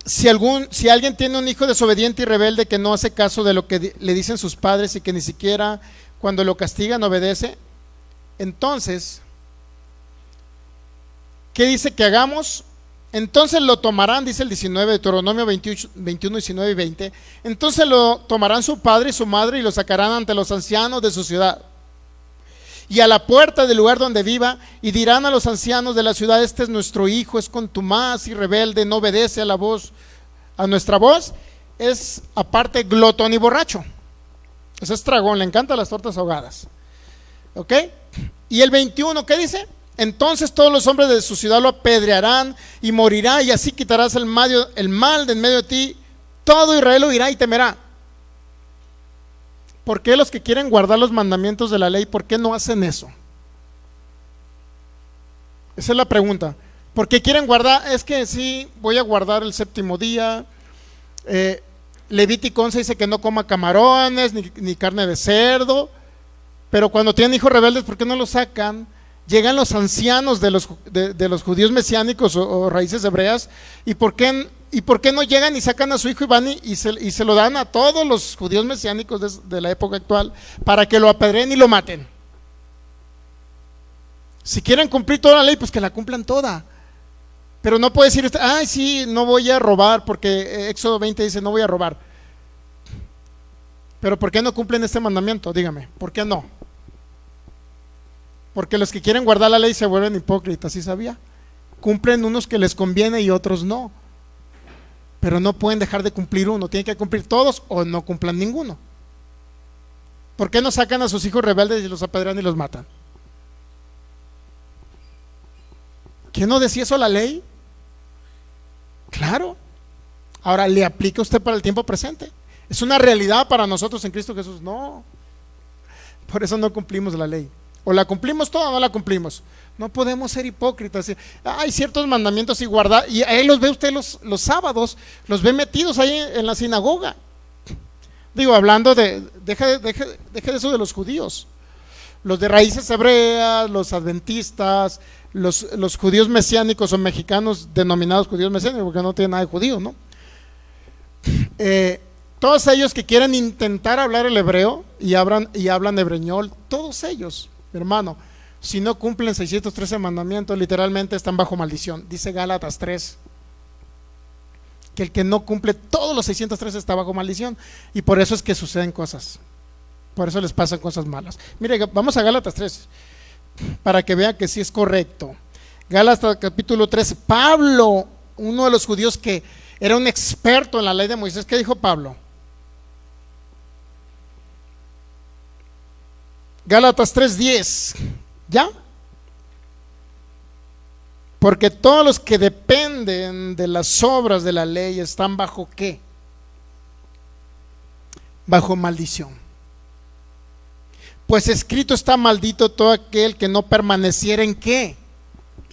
S1: si alguien tiene un hijo desobediente y rebelde que no hace caso de lo que le dicen sus padres y que ni siquiera cuando lo castigan obedece, entonces, ¿qué dice que hagamos? Entonces lo tomarán, dice el 19, Deuteronomio 21, 19 y 20. Entonces lo tomarán su padre y su madre y lo sacarán ante los ancianos de su ciudad y a la puerta del lugar donde viva, y dirán a los ancianos de la ciudad: este es nuestro hijo, es contumaz y rebelde, no obedece a nuestra voz, es aparte glotón y borracho. Ese es tragón, le encantan las tortas ahogadas. ¿Ok? Y el 21, ¿qué dice? Entonces todos los hombres de su ciudad lo apedrearán y morirá, y así quitarás el mal de en medio de ti. Todo Israel oirá y temerá. ¿Por qué los que quieren guardar los mandamientos de la ley, por qué no hacen eso? Esa es la pregunta. ¿Por qué quieren guardar? Es que sí, voy a guardar el séptimo día. Levítico 11 dice que no coma camarones ni carne de cerdo. Pero cuando tienen hijos rebeldes, ¿por qué no los sacan? Llegan los ancianos de los judíos mesiánicos o raíces hebreas, ¿y por qué no llegan y sacan a su hijo y van y se lo dan a todos los judíos mesiánicos de la época actual para que lo apedreen y lo maten? Si quieren cumplir toda la ley, pues que la cumplan toda. Pero no puede decir usted: ay, sí, no voy a robar, porque Éxodo 20 dice no voy a robar. Pero ¿por qué no cumplen este mandamiento? Dígame, ¿por qué no? Porque los que quieren guardar la ley se vuelven hipócritas, ¿sí sabía? Cumplen unos que les conviene y otros no. Pero no pueden dejar de cumplir uno, tienen que cumplir todos o no cumplan ninguno. ¿Por qué no sacan a sus hijos rebeldes y los apedrean y los matan? ¿Quién no decía eso la ley? Claro. Ahora, ¿le aplica usted para el tiempo presente? ¿Es una realidad para nosotros en Cristo Jesús? No. Por eso no cumplimos la ley. O la cumplimos toda o no la cumplimos. No podemos ser hipócritas. Hay ciertos mandamientos y guardar, y ahí los ve usted los sábados, los ve metidos ahí en la sinagoga. Digo, hablando deje de eso de los judíos. Los de raíces hebreas, los adventistas, los judíos mesiánicos o mexicanos denominados judíos mesiánicos, porque no tienen nada de judío, ¿no? Todos ellos que quieren intentar hablar el hebreo y hablan hebreñol, todos ellos, mi hermano, si no cumplen 613 mandamientos, literalmente están bajo maldición. Dice Gálatas 3 que el que no cumple todos los 613 está bajo maldición, y por eso es que suceden cosas, por eso les pasan cosas malas. Mire, vamos a Gálatas 3 para que vean que sí es correcto. Gálatas capítulo 3. Pablo, uno de los judíos que era un experto en la ley de Moisés, ¿qué dijo Pablo? Gálatas 3:10. ¿Ya? Porque todos los que dependen de las obras de la ley están bajo ¿qué? Bajo maldición. Pues escrito está: maldito todo aquel que no permaneciera en ¿qué?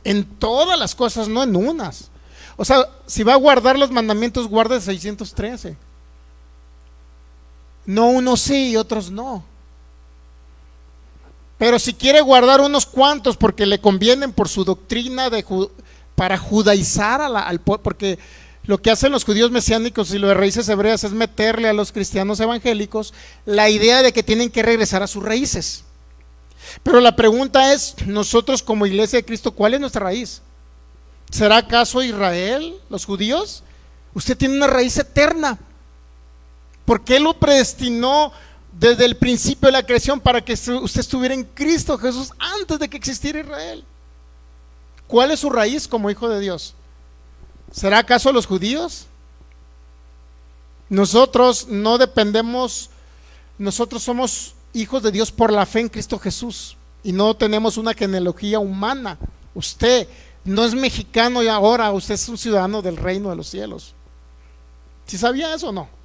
S1: En todas las cosas, no en unas. O sea, si va a guardar los mandamientos, guarde 613. No unos sí y otros no. Pero si quiere guardar unos cuantos porque le convienen por su doctrina para judaizar al pueblo, porque lo que hacen los judíos mesiánicos y los de raíces hebreas es meterle a los cristianos evangélicos la idea de que tienen que regresar a sus raíces. Pero la pregunta es, nosotros como iglesia de Cristo, ¿cuál es nuestra raíz? ¿Será acaso Israel, los judíos? Usted tiene una raíz eterna. ¿Por qué lo predestinó desde el principio de la creación para que usted estuviera en Cristo Jesús antes de que existiera Israel? ¿Cuál es su raíz como hijo de Dios? ¿Será acaso los judíos? Nosotros no dependemos, nosotros somos hijos de Dios por la fe en Cristo Jesús y no tenemos una genealogía humana. Usted no es mexicano y ahora usted es un ciudadano del reino de los cielos. ¿Sí sabía eso o no?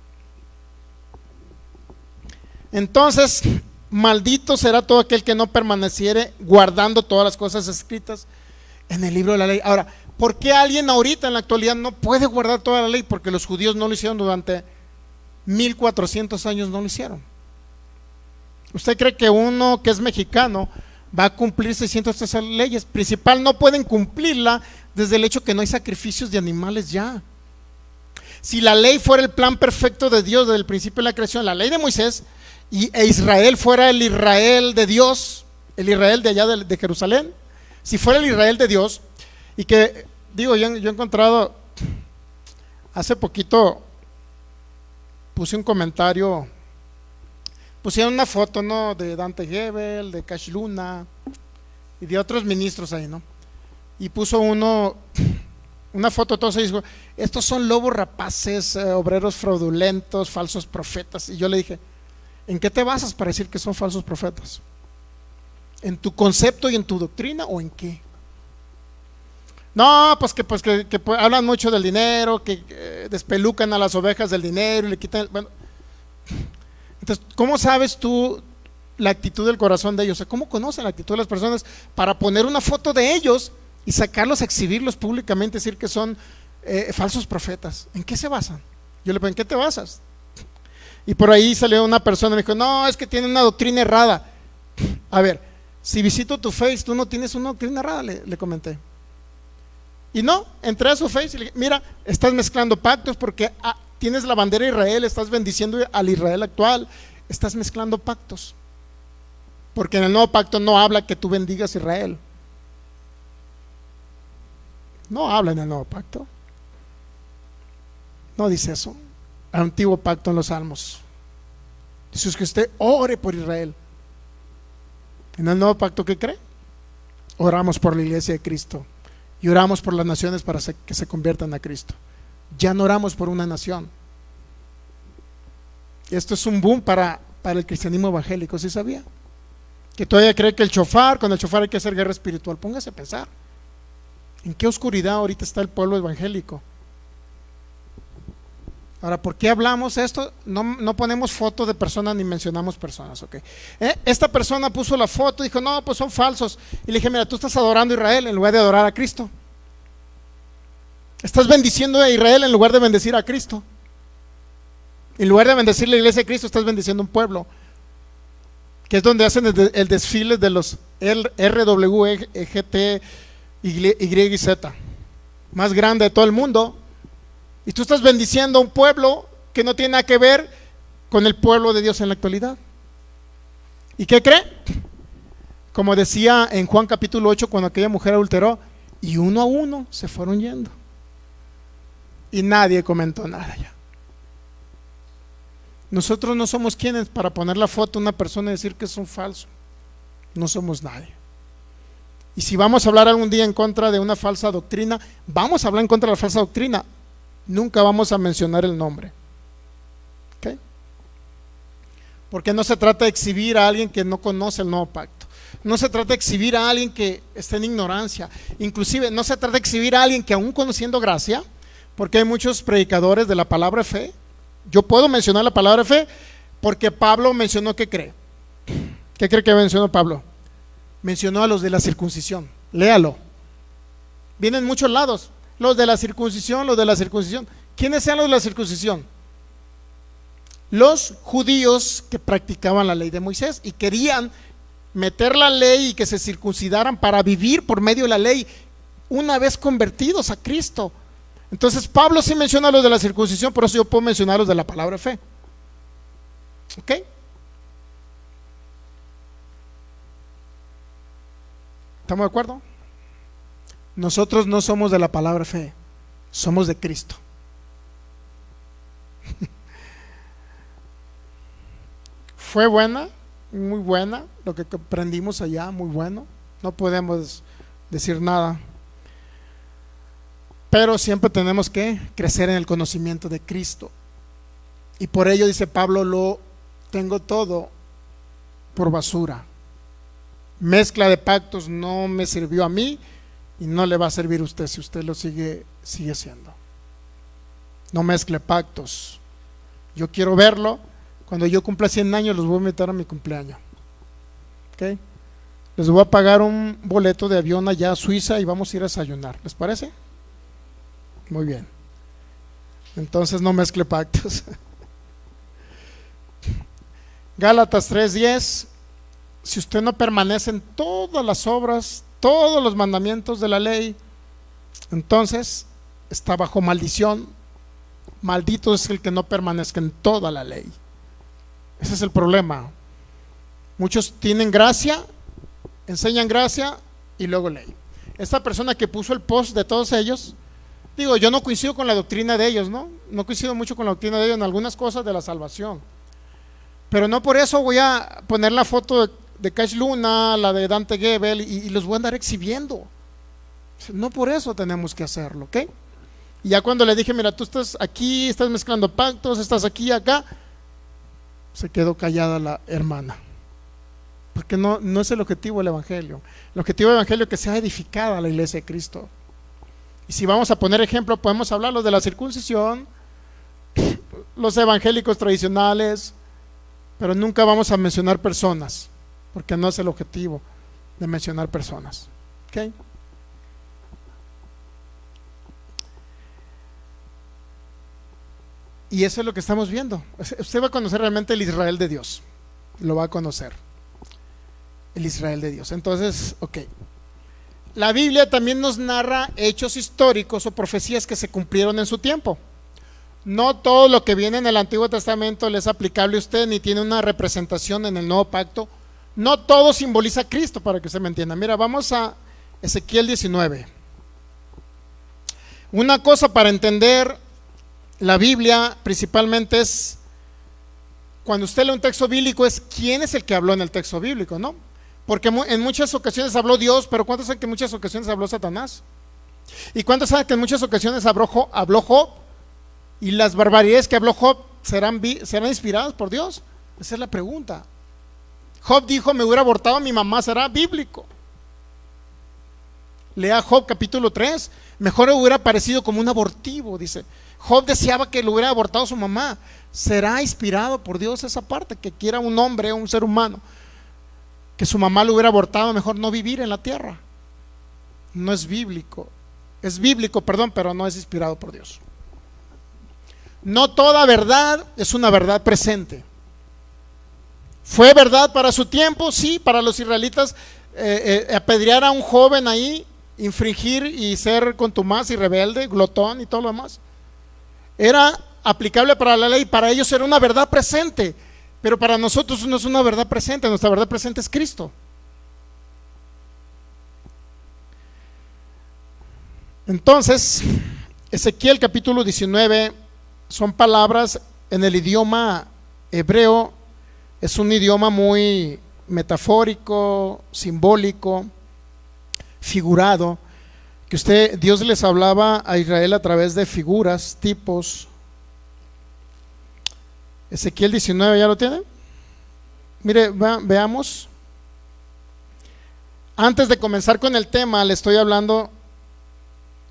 S1: Entonces, maldito será todo aquel que no permaneciere guardando todas las cosas escritas en el libro de la ley. Ahora, ¿por qué alguien ahorita en la actualidad no puede guardar toda la ley? Porque los judíos no lo hicieron durante 1400 años, no lo hicieron. ¿Usted cree que uno que es mexicano va a cumplir 613 leyes? Principal, no pueden cumplirla desde el hecho que no hay sacrificios de animales ya. Si la ley fuera el plan perfecto de Dios desde el principio de la creación, la ley de Moisés, e Israel fuera el Israel de Dios, el Israel de allá de Jerusalén, si fuera el Israel de Dios, y que, digo, yo he encontrado, hace poquito puse un comentario, pusieron una foto, ¿no?, de Dante Gebel, de Cash Luna y de otros ministros ahí, ¿no? Y puso uno una foto, todos ahí, dijo, estos son lobos rapaces, obreros fraudulentos, falsos profetas. Y yo le dije, ¿en qué te basas para decir que son falsos profetas? ¿En tu concepto y en tu doctrina o en qué? No, pues que hablan mucho del dinero, que despelucan a las ovejas del dinero y le quitan, bueno. Entonces, ¿cómo sabes tú la actitud del corazón de ellos? O sea, ¿cómo conocen la actitud de las personas para poner una foto de ellos y sacarlos a exhibirlos públicamente, decir que son falsos profetas? ¿En qué se basan? Yo le pregunté, ¿en qué te basas? Y por ahí salió una persona y me dijo, no, es que tiene una doctrina errada. A ver, si visito tu Face, tú no tienes una doctrina errada, le comenté. Y no, entré a su Face y le dije, mira, estás mezclando pactos porque tienes la bandera de Israel, estás bendiciendo al Israel actual, estás mezclando pactos. Porque en el nuevo pacto no habla que tú bendigas a Israel. No habla en el nuevo pacto. No dice eso. Antiguo pacto en los Salmos dice es que usted ore por Israel. En el nuevo pacto, ¿qué cree? Oramos por la iglesia de Cristo y oramos por las naciones para que se conviertan a Cristo. Ya no oramos por una nación. Esto es un boom para el cristianismo evangélico. ¿Sí sabía? Que todavía cree que con el shofar hay que hacer guerra espiritual. Póngase a pensar ¿en qué oscuridad ahorita está el pueblo evangélico? Ahora, ¿por qué hablamos esto? No ponemos fotos de personas ni mencionamos personas, ¿ok? Esta persona puso la foto y dijo, no, pues son falsos. Y le dije, mira, tú estás adorando a Israel en lugar de adorar a Cristo. Estás bendiciendo a Israel en lugar de bendecir a Cristo. En lugar de bendecir la iglesia de Cristo, estás bendiciendo un pueblo, que es donde hacen el desfile de los RWGT, Y y Z, más grande de todo el mundo. Y tú estás bendiciendo a un pueblo que no tiene nada que ver con el pueblo de Dios en la actualidad. ¿Y qué cree? Como decía en Juan capítulo 8, cuando aquella mujer adulteró, y uno a uno se fueron yendo. Y nadie comentó nada ya. Nosotros no somos quienes para poner la foto a una persona y decir que es un falso. No somos nadie. Y si vamos a hablar algún día en contra de una falsa doctrina, vamos a hablar en contra de la falsa doctrina. Nunca vamos a mencionar el nombre. ¿Okay? Porque no se trata de exhibir a alguien que no conoce el nuevo pacto. No se trata de exhibir a alguien que está en ignorancia. Inclusive no se trata de exhibir a alguien que aún conociendo gracia, porque hay muchos predicadores de la palabra de fe. Yo puedo mencionar la palabra de fe porque Pablo mencionó que cree. ¿Qué cree que mencionó Pablo? Mencionó a los de la circuncisión. Léalo. Vienen en muchos lados. Los de la circuncisión, los de la circuncisión. ¿Quiénes eran los de la circuncisión? Los judíos que practicaban la ley de Moisés y querían meter la ley y que se circuncidaran para vivir por medio de la ley una vez convertidos a Cristo. Entonces Pablo sí menciona a los de la circuncisión, por eso yo puedo mencionar a los de la palabra fe. ¿Ok? ¿Estamos de acuerdo? Nosotros no somos de la palabra fe, somos de Cristo. Fue buena, muy buena, lo que aprendimos allá, muy bueno. No podemos decir nada. Pero siempre tenemos que crecer en el conocimiento de Cristo. Y por ello dice Pablo, lo tengo todo por basura. Mezcla de pactos no me sirvió a mí y no le va a servir a usted si usted lo sigue haciendo. No mezcle pactos. Yo quiero verlo. Cuando yo cumpla 100 años los voy a invitar a mi cumpleaños. ¿Ok? Les voy a pagar un boleto de avión allá a Suiza y vamos a ir a desayunar. ¿Les parece? Muy bien. Entonces no mezcle pactos. Gálatas 3:10. Si usted no permanece en todas las obras, todos los mandamientos de la ley, entonces está bajo maldición. Maldito es el que no permanezca en toda la ley. Ese es el problema. Muchos tienen gracia, enseñan gracia y luego ley. Esta persona que puso el post de todos ellos, digo, yo no coincido con la doctrina de ellos, ¿no? No coincido mucho con la doctrina de ellos en algunas cosas de la salvación. Pero no por eso voy a poner la foto de Cash Luna, la de Dante Gebel y los voy a andar exhibiendo. No por eso tenemos que hacerlo, ¿ok? Y ya cuando le dije, mira, tú estás aquí, estás mezclando pactos, estás aquí y acá, se quedó callada la hermana. Porque no es el objetivo del Evangelio. El objetivo del Evangelio es que sea edificada la iglesia de Cristo. Y si vamos a poner ejemplo, podemos hablar los de la circuncisión, los evangélicos tradicionales, pero nunca vamos a mencionar personas, porque no es el objetivo de mencionar personas. ¿Ok? Y eso es lo que estamos viendo. Usted va a conocer realmente el Israel de Dios. Lo va a conocer. El Israel de Dios. Entonces, ok. La Biblia también nos narra hechos históricos o profecías que se cumplieron en su tiempo. No todo lo que viene en el Antiguo Testamento le es aplicable a usted, ni tiene una representación en el Nuevo Pacto. No todo simboliza a Cristo, para que usted me entienda. Mira, vamos a Ezequiel 19. Una cosa para entender la Biblia principalmente es, cuando usted lee un texto bíblico, es quién es el que habló en el texto bíblico, ¿no? Porque en muchas ocasiones habló Dios, pero ¿cuántos saben que en muchas ocasiones habló Satanás? ¿Y cuántos saben que en muchas ocasiones habló Job? Y las barbaridades que habló Job serán inspiradas por Dios. Esa es la pregunta. Job dijo, me hubiera abortado a mi mamá, ¿será bíblico? Lea Job capítulo 3, mejor hubiera parecido como un abortivo, dice. Job deseaba que le hubiera abortado a su mamá. ¿Será inspirado por Dios esa parte? Que quiera un hombre, un ser humano, que su mamá lo hubiera abortado, mejor no vivir en la tierra. No es bíblico. Es bíblico, perdón, pero no es inspirado por Dios. No toda verdad es una verdad presente. ¿Fue verdad para su tiempo? Sí, para los israelitas apedrear a un joven ahí, infringir y ser contumaz y rebelde, glotón y todo lo demás. Era aplicable para la ley, para ellos era una verdad presente, pero para nosotros no es una verdad presente, nuestra verdad presente es Cristo. Entonces, Ezequiel capítulo 19 son palabras en el idioma hebreo, es un idioma muy metafórico, simbólico, figurado, que Dios les hablaba a Israel a través de figuras, tipos. Ezequiel 19, ¿ya lo tienen? Mire, veamos. Antes de comenzar con el tema, le estoy hablando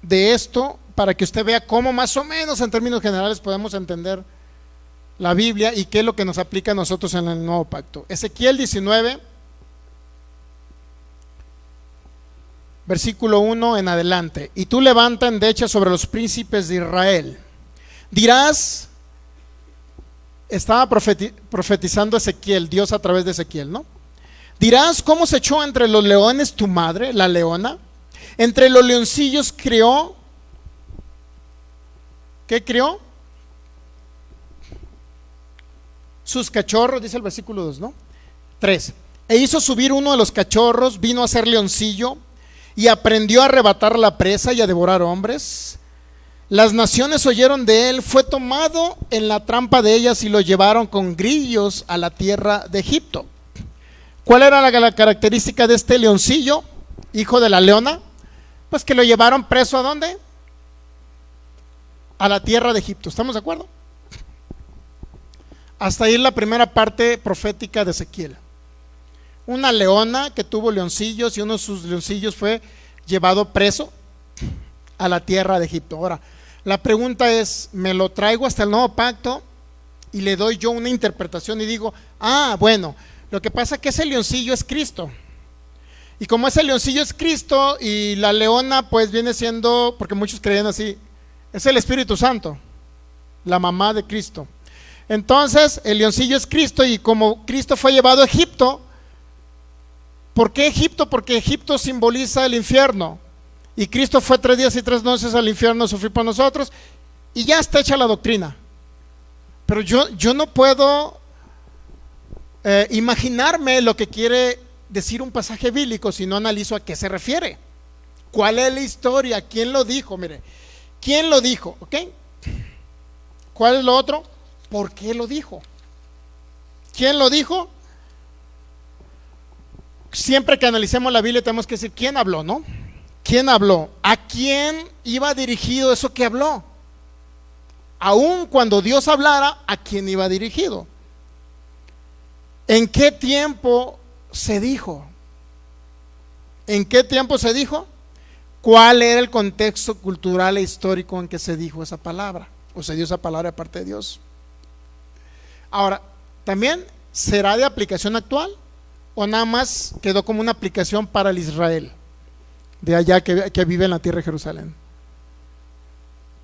S1: de esto para que usted vea cómo más o menos en términos generales podemos entender la Biblia y qué es lo que nos aplica a nosotros en el Nuevo Pacto. Ezequiel 19, versículo 1 en adelante. Y tú levanta endecha sobre los príncipes de Israel. Dirás, estaba profetizando Ezequiel, Dios a través de Ezequiel, ¿no? Dirás, ¿cómo se echó entre los leones tu madre, la leona? Entre los leoncillos crió. ¿Qué crió? Sus cachorros, dice el versículo 2, ¿no? 3. E hizo subir uno de los cachorros, vino a ser leoncillo y aprendió a arrebatar la presa y a devorar hombres. Las naciones oyeron de él, fue tomado en la trampa de ellas y lo llevaron con grillos a la tierra de Egipto. ¿Cuál era la característica de este leoncillo, hijo de la leona? Pues que lo llevaron preso, ¿a dónde? A la tierra de Egipto. ¿Estamos de acuerdo? Hasta ahí la primera parte profética de Ezequiel. Una leona que tuvo leoncillos y uno de sus leoncillos fue llevado preso a la tierra de Egipto. Ahora, la pregunta es, ¿me lo traigo hasta el nuevo pacto y le doy yo una interpretación y digo, bueno, lo que pasa es que ese leoncillo es Cristo? Y como ese leoncillo es Cristo y la leona pues viene siendo, porque muchos creían así, es el Espíritu Santo, la mamá de Cristo. Entonces el leoncillo es Cristo y como Cristo fue llevado a Egipto, ¿por qué Egipto? Porque Egipto simboliza el infierno y Cristo fue 3 días y 3 noches al infierno a sufrir por nosotros y ya está hecha la doctrina. Pero yo no puedo imaginarme lo que quiere decir un pasaje bíblico si no analizo a qué se refiere, cuál es la historia, quién lo dijo. Mire, quién lo dijo, ¿ok? ¿Cuál es lo otro? ¿Por qué lo dijo? ¿Quién lo dijo? Siempre que analicemos la Biblia tenemos que decir quién habló, ¿no? ¿Quién habló? ¿A quién iba dirigido eso que habló? Aun cuando Dios hablara, ¿a quién iba dirigido? ¿En qué tiempo se dijo? ¿En qué tiempo se dijo? ¿Cuál era el contexto cultural e histórico en que se dijo esa palabra? ¿O se dio esa palabra de parte de Dios? Ahora, también, ¿será de aplicación actual? ¿O nada más quedó como una aplicación para el Israel de allá que vive en la tierra de Jerusalén?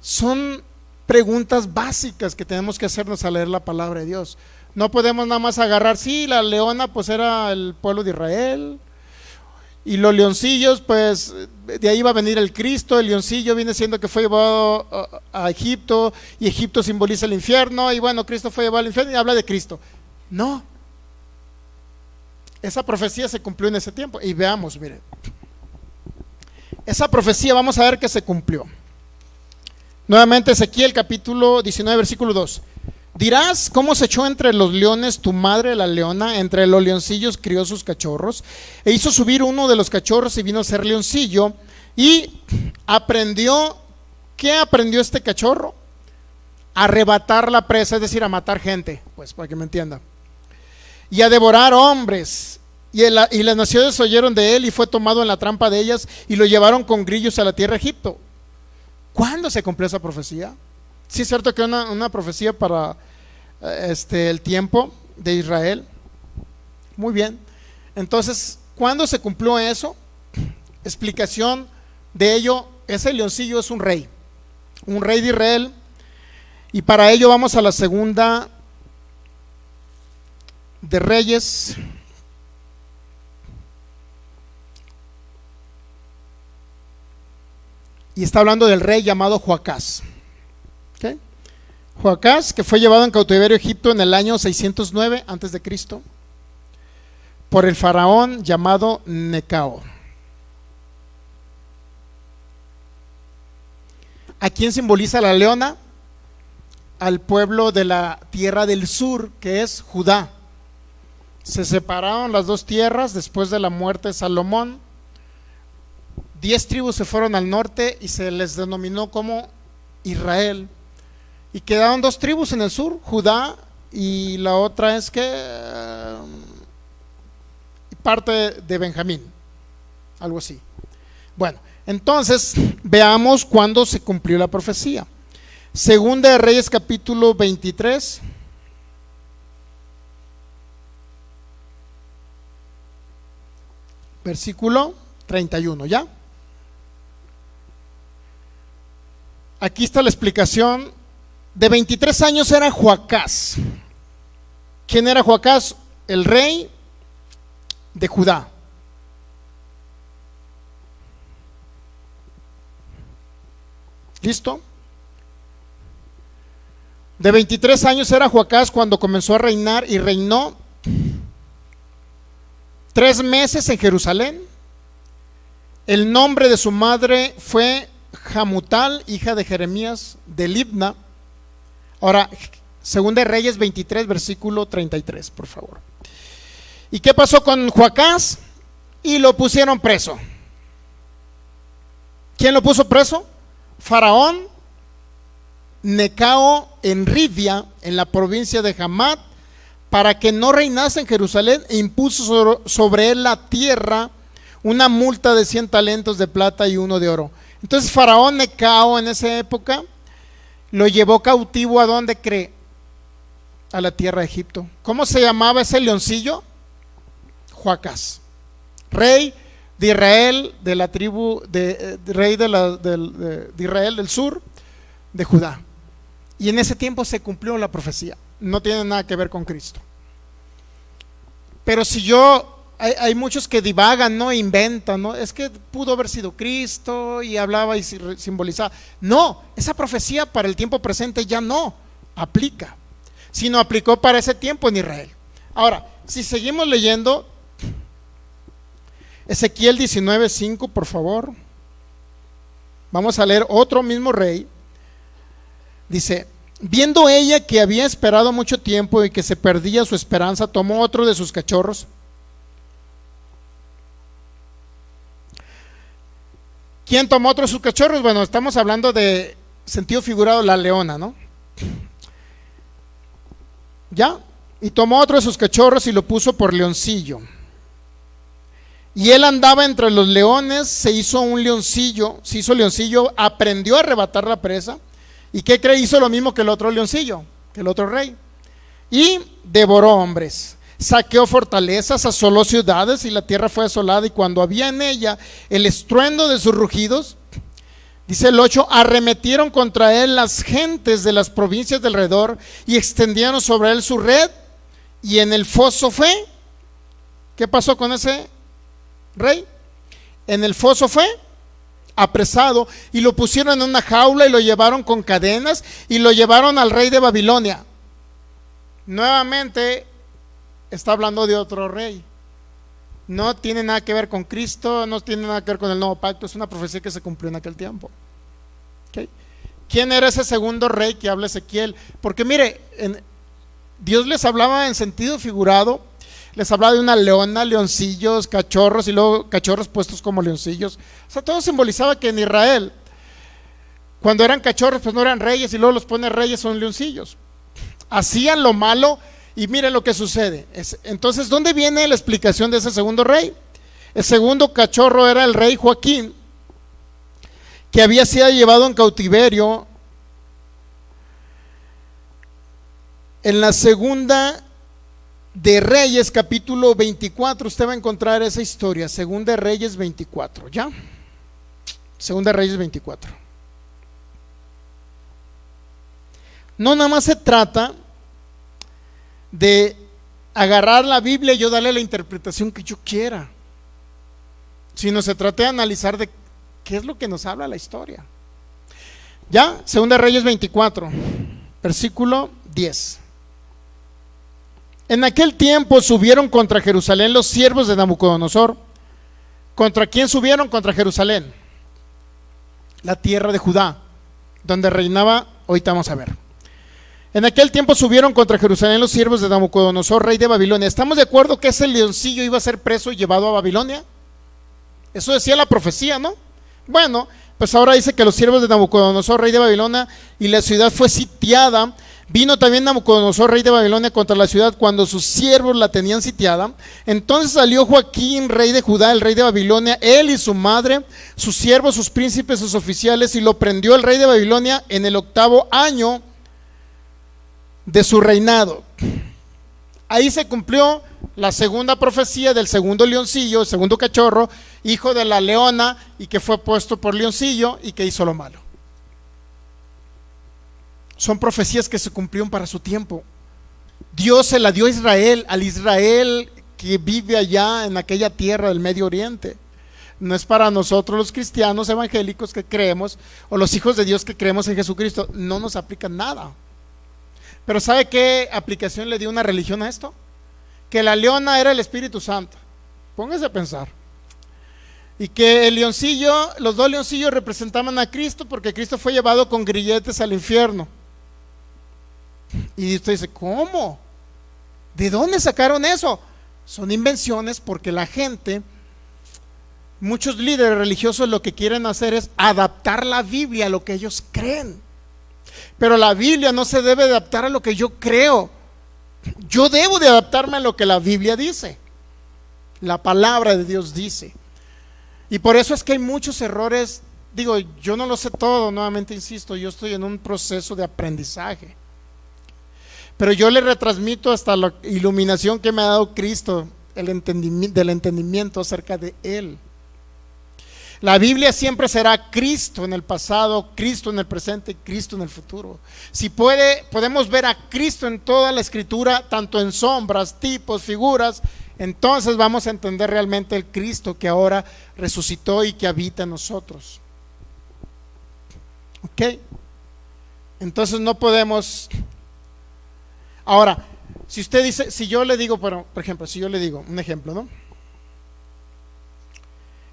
S1: Son preguntas básicas que tenemos que hacernos al leer la palabra de Dios. No podemos nada más agarrar, sí, la leona pues era el pueblo de Israel y los leoncillos pues de ahí va a venir el Cristo. El leoncillo viene siendo que fue llevado a Egipto y Egipto simboliza el infierno y bueno, Cristo fue llevado al infierno y habla de Cristo. No, esa profecía se cumplió en ese tiempo y veamos, mire, esa profecía vamos a ver que se cumplió. Nuevamente Ezequiel capítulo 19 versículo 2. Dirás, ¿cómo se echó entre los leones tu madre la leona? Entre los leoncillos crió sus cachorros e hizo subir uno de los cachorros y vino a ser leoncillo y aprendió. ¿Qué aprendió este cachorro? A arrebatar la presa, es decir, a matar gente, pues para que me entienda, y a devorar hombres. Y las naciones oyeron de él y fue tomado en la trampa de ellas y lo llevaron con grillos a la tierra de Egipto. ¿Cuándo se cumplió esa profecía? Sí, es cierto que una profecía para el tiempo de Israel. Muy bien. Entonces, ¿cuándo se cumplió eso? Explicación de ello: ese leoncillo es un rey de Israel. Y para ello vamos a la segunda de Reyes. Y está hablando del rey llamado Joacás. ¿Okay? Joacás, que fue llevado en cautiverio a Egipto en el año 609 antes de Cristo por el faraón llamado Necao. ¿A quién simboliza la leona? Al pueblo de la tierra del sur, que es Judá. Se separaron las dos tierras después de la muerte de Salomón. 10 tribus se fueron al norte y se les denominó como Israel. Y quedaron 2 tribus en el sur, Judá, y la otra es que parte de Benjamín, algo así. Bueno, entonces veamos cuándo se cumplió la profecía. Segunda de Reyes capítulo 23. Versículo 31, ¿ya? aquí está la explicación. De 23 años era Joacás. ¿Quién era Joacás? El rey de Judá. ¿Listo? De 23 años era Joacás cuando comenzó a reinar, y reinó 3 meses en Jerusalén. El nombre de su madre fue Hamutal, hija de Jeremías de Libna. Ahora, Segunda de Reyes 23, versículo 33, por favor. ¿Y qué pasó con Joacás? Y lo pusieron preso. ¿Quién lo puso preso? Faraón Necao en Ribia, en la provincia de Hamat, para que no reinase en Jerusalén, e impuso sobre él la tierra una multa de 100 talentos de plata y 1 de oro. Entonces Faraón Necao en esa época lo llevó cautivo. ¿A dónde cree? A la tierra de Egipto. ¿Cómo se llamaba ese leoncillo? Joacás, rey de Israel, de la tribu rey de Israel del sur, de Judá. Y en ese tiempo se cumplió la profecía. No tiene nada que ver con Cristo. Pero si hay muchos que divagan, ¿no? Inventan, ¿no? Es que pudo haber sido Cristo y hablaba y simbolizaba. No, esa profecía para el tiempo presente ya no aplica, sino aplicó para ese tiempo en Israel. Ahora, si seguimos leyendo Ezequiel 19:5, por favor. Vamos a leer otro mismo rey. Dice: viendo ella que había esperado mucho tiempo y que se perdía su esperanza, tomó otro de sus cachorros. ¿Quién tomó otro de sus cachorros? Bueno, estamos hablando de sentido figurado, la leona, ¿no? ¿Ya? Y tomó otro de sus cachorros y lo puso por leoncillo. Y él andaba entre los leones, se hizo leoncillo, aprendió a arrebatar la presa. ¿Y qué cree? Hizo lo mismo que el otro leoncillo, que el otro rey. Y devoró hombres, saqueó fortalezas, asoló ciudades, y la tierra fue asolada. Y cuando había en ella el estruendo de sus rugidos, dice el 8, arremetieron contra él las gentes de las provincias de alrededor y extendieron sobre él su red, y en el foso fue. ¿Qué pasó con ese rey? En el foso fue apresado, y lo pusieron en una jaula y lo llevaron con cadenas y lo llevaron al rey de Babilonia. Nuevamente está hablando de otro rey. No tiene nada que ver con Cristo, no tiene nada que ver con el nuevo pacto. Es una profecía que se cumplió en aquel tiempo. ¿Okay? ¿Quién era ese segundo rey que habla Ezequiel? Porque mire, Dios les hablaba en sentido figurado. Les hablaba de una leona, leoncillos, cachorros, y luego cachorros puestos como leoncillos. O sea, todo simbolizaba que en Israel, cuando eran cachorros, pues no eran reyes, y luego los pone reyes, son leoncillos. Hacían lo malo, y miren lo que sucede. Entonces, ¿dónde viene la explicación de ese segundo rey? El segundo cachorro era el rey Joaquín, que había sido llevado en cautiverio. En la Segunda de Reyes, capítulo 24, usted va a encontrar esa historia. Segunda de Reyes 24, ¿ya? Segunda de Reyes 24. No nada más se trata de agarrar la Biblia y yo darle la interpretación que yo quiera, sino se trata de analizar de qué es lo que nos habla la historia. ¿Ya? Segunda de Reyes 24, versículo 10. En aquel tiempo subieron contra Jerusalén los siervos de Nabucodonosor. ¿Contra quién subieron? Contra Jerusalén, la tierra de Judá, donde reinaba. Ahorita vamos a ver. En aquel tiempo subieron contra Jerusalén los siervos de Nabucodonosor, rey de Babilonia. ¿Estamos de acuerdo que ese leoncillo iba a ser preso y llevado a Babilonia? Eso decía la profecía, ¿no? Bueno, pues ahora dice que los siervos de Nabucodonosor, rey de Babilonia, y la ciudad fue sitiada. Vino también Nabucodonosor, rey de Babilonia, contra la ciudad cuando sus siervos la tenían sitiada. Entonces salió Joaquín, rey de Judá, el rey de Babilonia, él y su madre, sus siervos, sus príncipes, sus oficiales, y lo prendió el rey de Babilonia en el 8º año de su reinado. Ahí se cumplió la segunda profecía del segundo leoncillo, el segundo cachorro, hijo de la leona, y que fue puesto por leoncillo y que hizo lo malo. son profecías que se cumplieron para su tiempo. Dios se la dio a Israel, al Israel que vive allá en aquella tierra del Medio Oriente. No es para nosotros los cristianos evangélicos que creemos, o los hijos de Dios que creemos en Jesucristo. No nos aplica nada. Pero ¿sabe qué aplicación le dio una religión a esto? Que la leona era el Espíritu Santo. Póngase a pensar. Y que el leoncillo, los dos leoncillos representaban a Cristo, porque Cristo fue llevado con grilletes al infierno. Y usted dice, ¿cómo? ¿De dónde sacaron eso? Son invenciones, porque la gente, muchos líderes religiosos lo que quieren hacer es adaptar la Biblia a lo que ellos creen. Pero la Biblia no se debe adaptar a lo que yo creo. Yo debo de adaptarme a lo que la Biblia dice. La palabra de Dios dice. Y por eso es que hay muchos errores. Digo, yo no lo sé todo, nuevamente insisto, yo estoy en un proceso de aprendizaje. Pero yo le retransmito hasta la iluminación que me ha dado Cristo, del entendimiento acerca de Él. La Biblia siempre será Cristo en el pasado, Cristo en el presente, Cristo en el futuro. Si podemos ver a Cristo en toda la Escritura, tanto en sombras, tipos, figuras, entonces vamos a entender realmente el Cristo que ahora resucitó y que habita en nosotros. ¿Ok? Entonces no podemos... Ahora, si usted dice, si yo le digo, por ejemplo, si yo le digo, un ejemplo, ¿no?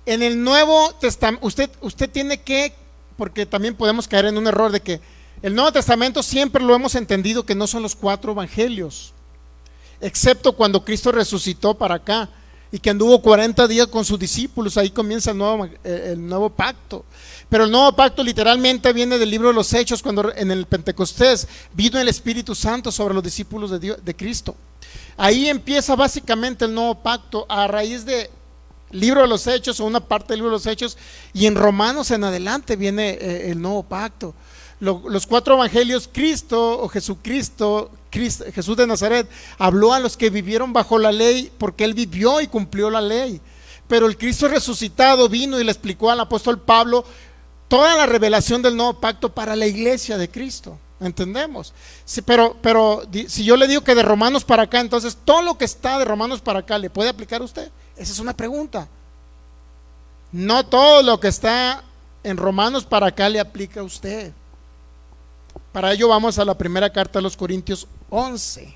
S1: En el Nuevo Testamento, usted tiene que, porque también podemos caer en un error de que el Nuevo Testamento siempre lo hemos entendido que no son los 4 evangelios, excepto cuando Cristo resucitó para acá y que anduvo 40 días con sus discípulos. Ahí comienza el nuevo pacto. Pero el nuevo pacto literalmente viene del libro de los Hechos, cuando en el Pentecostés vino el Espíritu Santo sobre los discípulos de Dios, de Cristo. Ahí empieza básicamente el nuevo pacto a raíz de libro de los Hechos, o una parte del libro de los Hechos, y en Romanos en adelante viene el nuevo pacto. Los 4 evangelios, Cristo o Jesucristo, Jesús de Nazaret, habló a los que vivieron bajo la ley, porque Él vivió y cumplió la ley. Pero el Cristo resucitado vino y le explicó al apóstol Pablo toda la revelación del nuevo pacto para la iglesia de Cristo. ¿Entendemos? Sí, pero si yo le digo que de Romanos para acá, entonces todo lo que está de Romanos para acá, ¿le puede aplicar a usted? Esa es una pregunta. No todo lo que está en Romanos para acá le aplica a usted. Para ello vamos a la primera carta de los Corintios 11.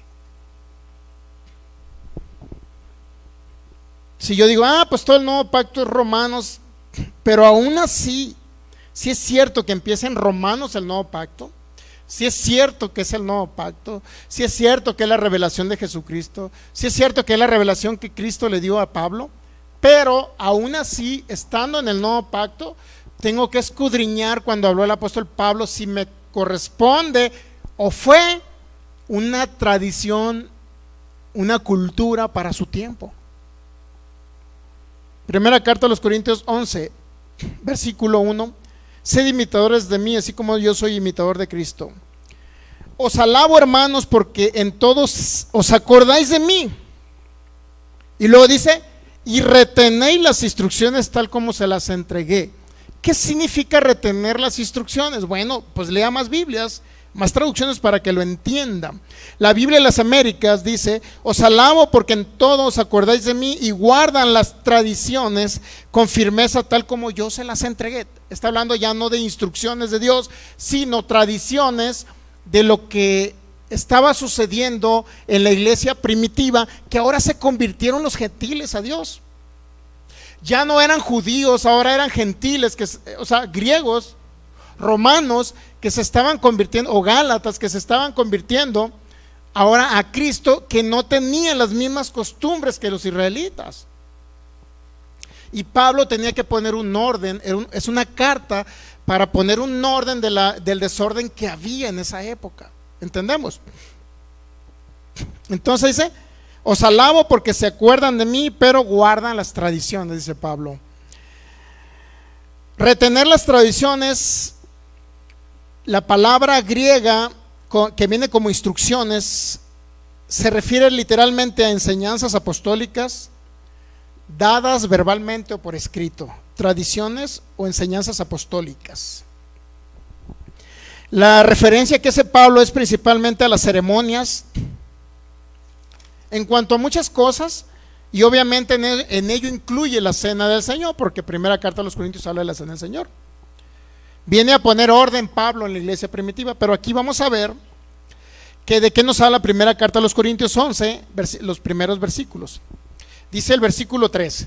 S1: Si yo digo, pues todo el nuevo pacto es Romanos, pero aún así, si es cierto que empieza en Romanos el nuevo pacto, si es cierto que es el nuevo pacto, si es cierto que es la revelación de Jesucristo, si es cierto que es la revelación que Cristo le dio a Pablo, pero aún así, estando en el nuevo pacto, tengo que escudriñar cuando habló el apóstol Pablo si me corresponde o fue una tradición, una cultura para su tiempo. Primera carta a los Corintios 11, versículo 1. Sed imitadores de mí, así como yo soy imitador de Cristo. Os alabo, hermanos, porque en todos os acordáis de mí. Y luego dice, y retenéis las instrucciones tal como se las entregué. ¿Qué significa retener las instrucciones? Bueno, pues lea más Biblias, más traducciones para que lo entienda. La Biblia de las Américas dice, os alabo porque en todo os acordáis de mí y guardan las tradiciones con firmeza tal como yo se las entregué. Está hablando ya no de instrucciones de Dios, sino tradiciones de lo que estaba sucediendo en la iglesia primitiva, que ahora se convirtieron los gentiles a Dios. Ya no eran judíos, ahora eran gentiles, griegos, romanos, que se estaban convirtiendo, o gálatas, que se estaban convirtiendo ahora a Cristo, que no tenían las mismas costumbres que los israelitas. Y Pablo tenía que poner un orden, es una carta para poner un orden del desorden que había en esa época. ¿Entendemos? Entonces dice, os alabo porque se acuerdan de mí, pero guardan las tradiciones, dice Pablo. Retener las tradiciones, la palabra griega que viene como instrucciones, se refiere literalmente a enseñanzas apostólicas dadas verbalmente o por escrito, tradiciones o enseñanzas apostólicas. La referencia que hace Pablo es principalmente a las ceremonias, en cuanto a muchas cosas, y obviamente en ello incluye la cena del Señor, porque primera carta a los Corintios habla de la cena del Señor. Viene a poner orden Pablo en la iglesia primitiva, pero aquí vamos a ver que de qué nos habla primera carta a los Corintios 11, los primeros versículos. Dice el versículo 3.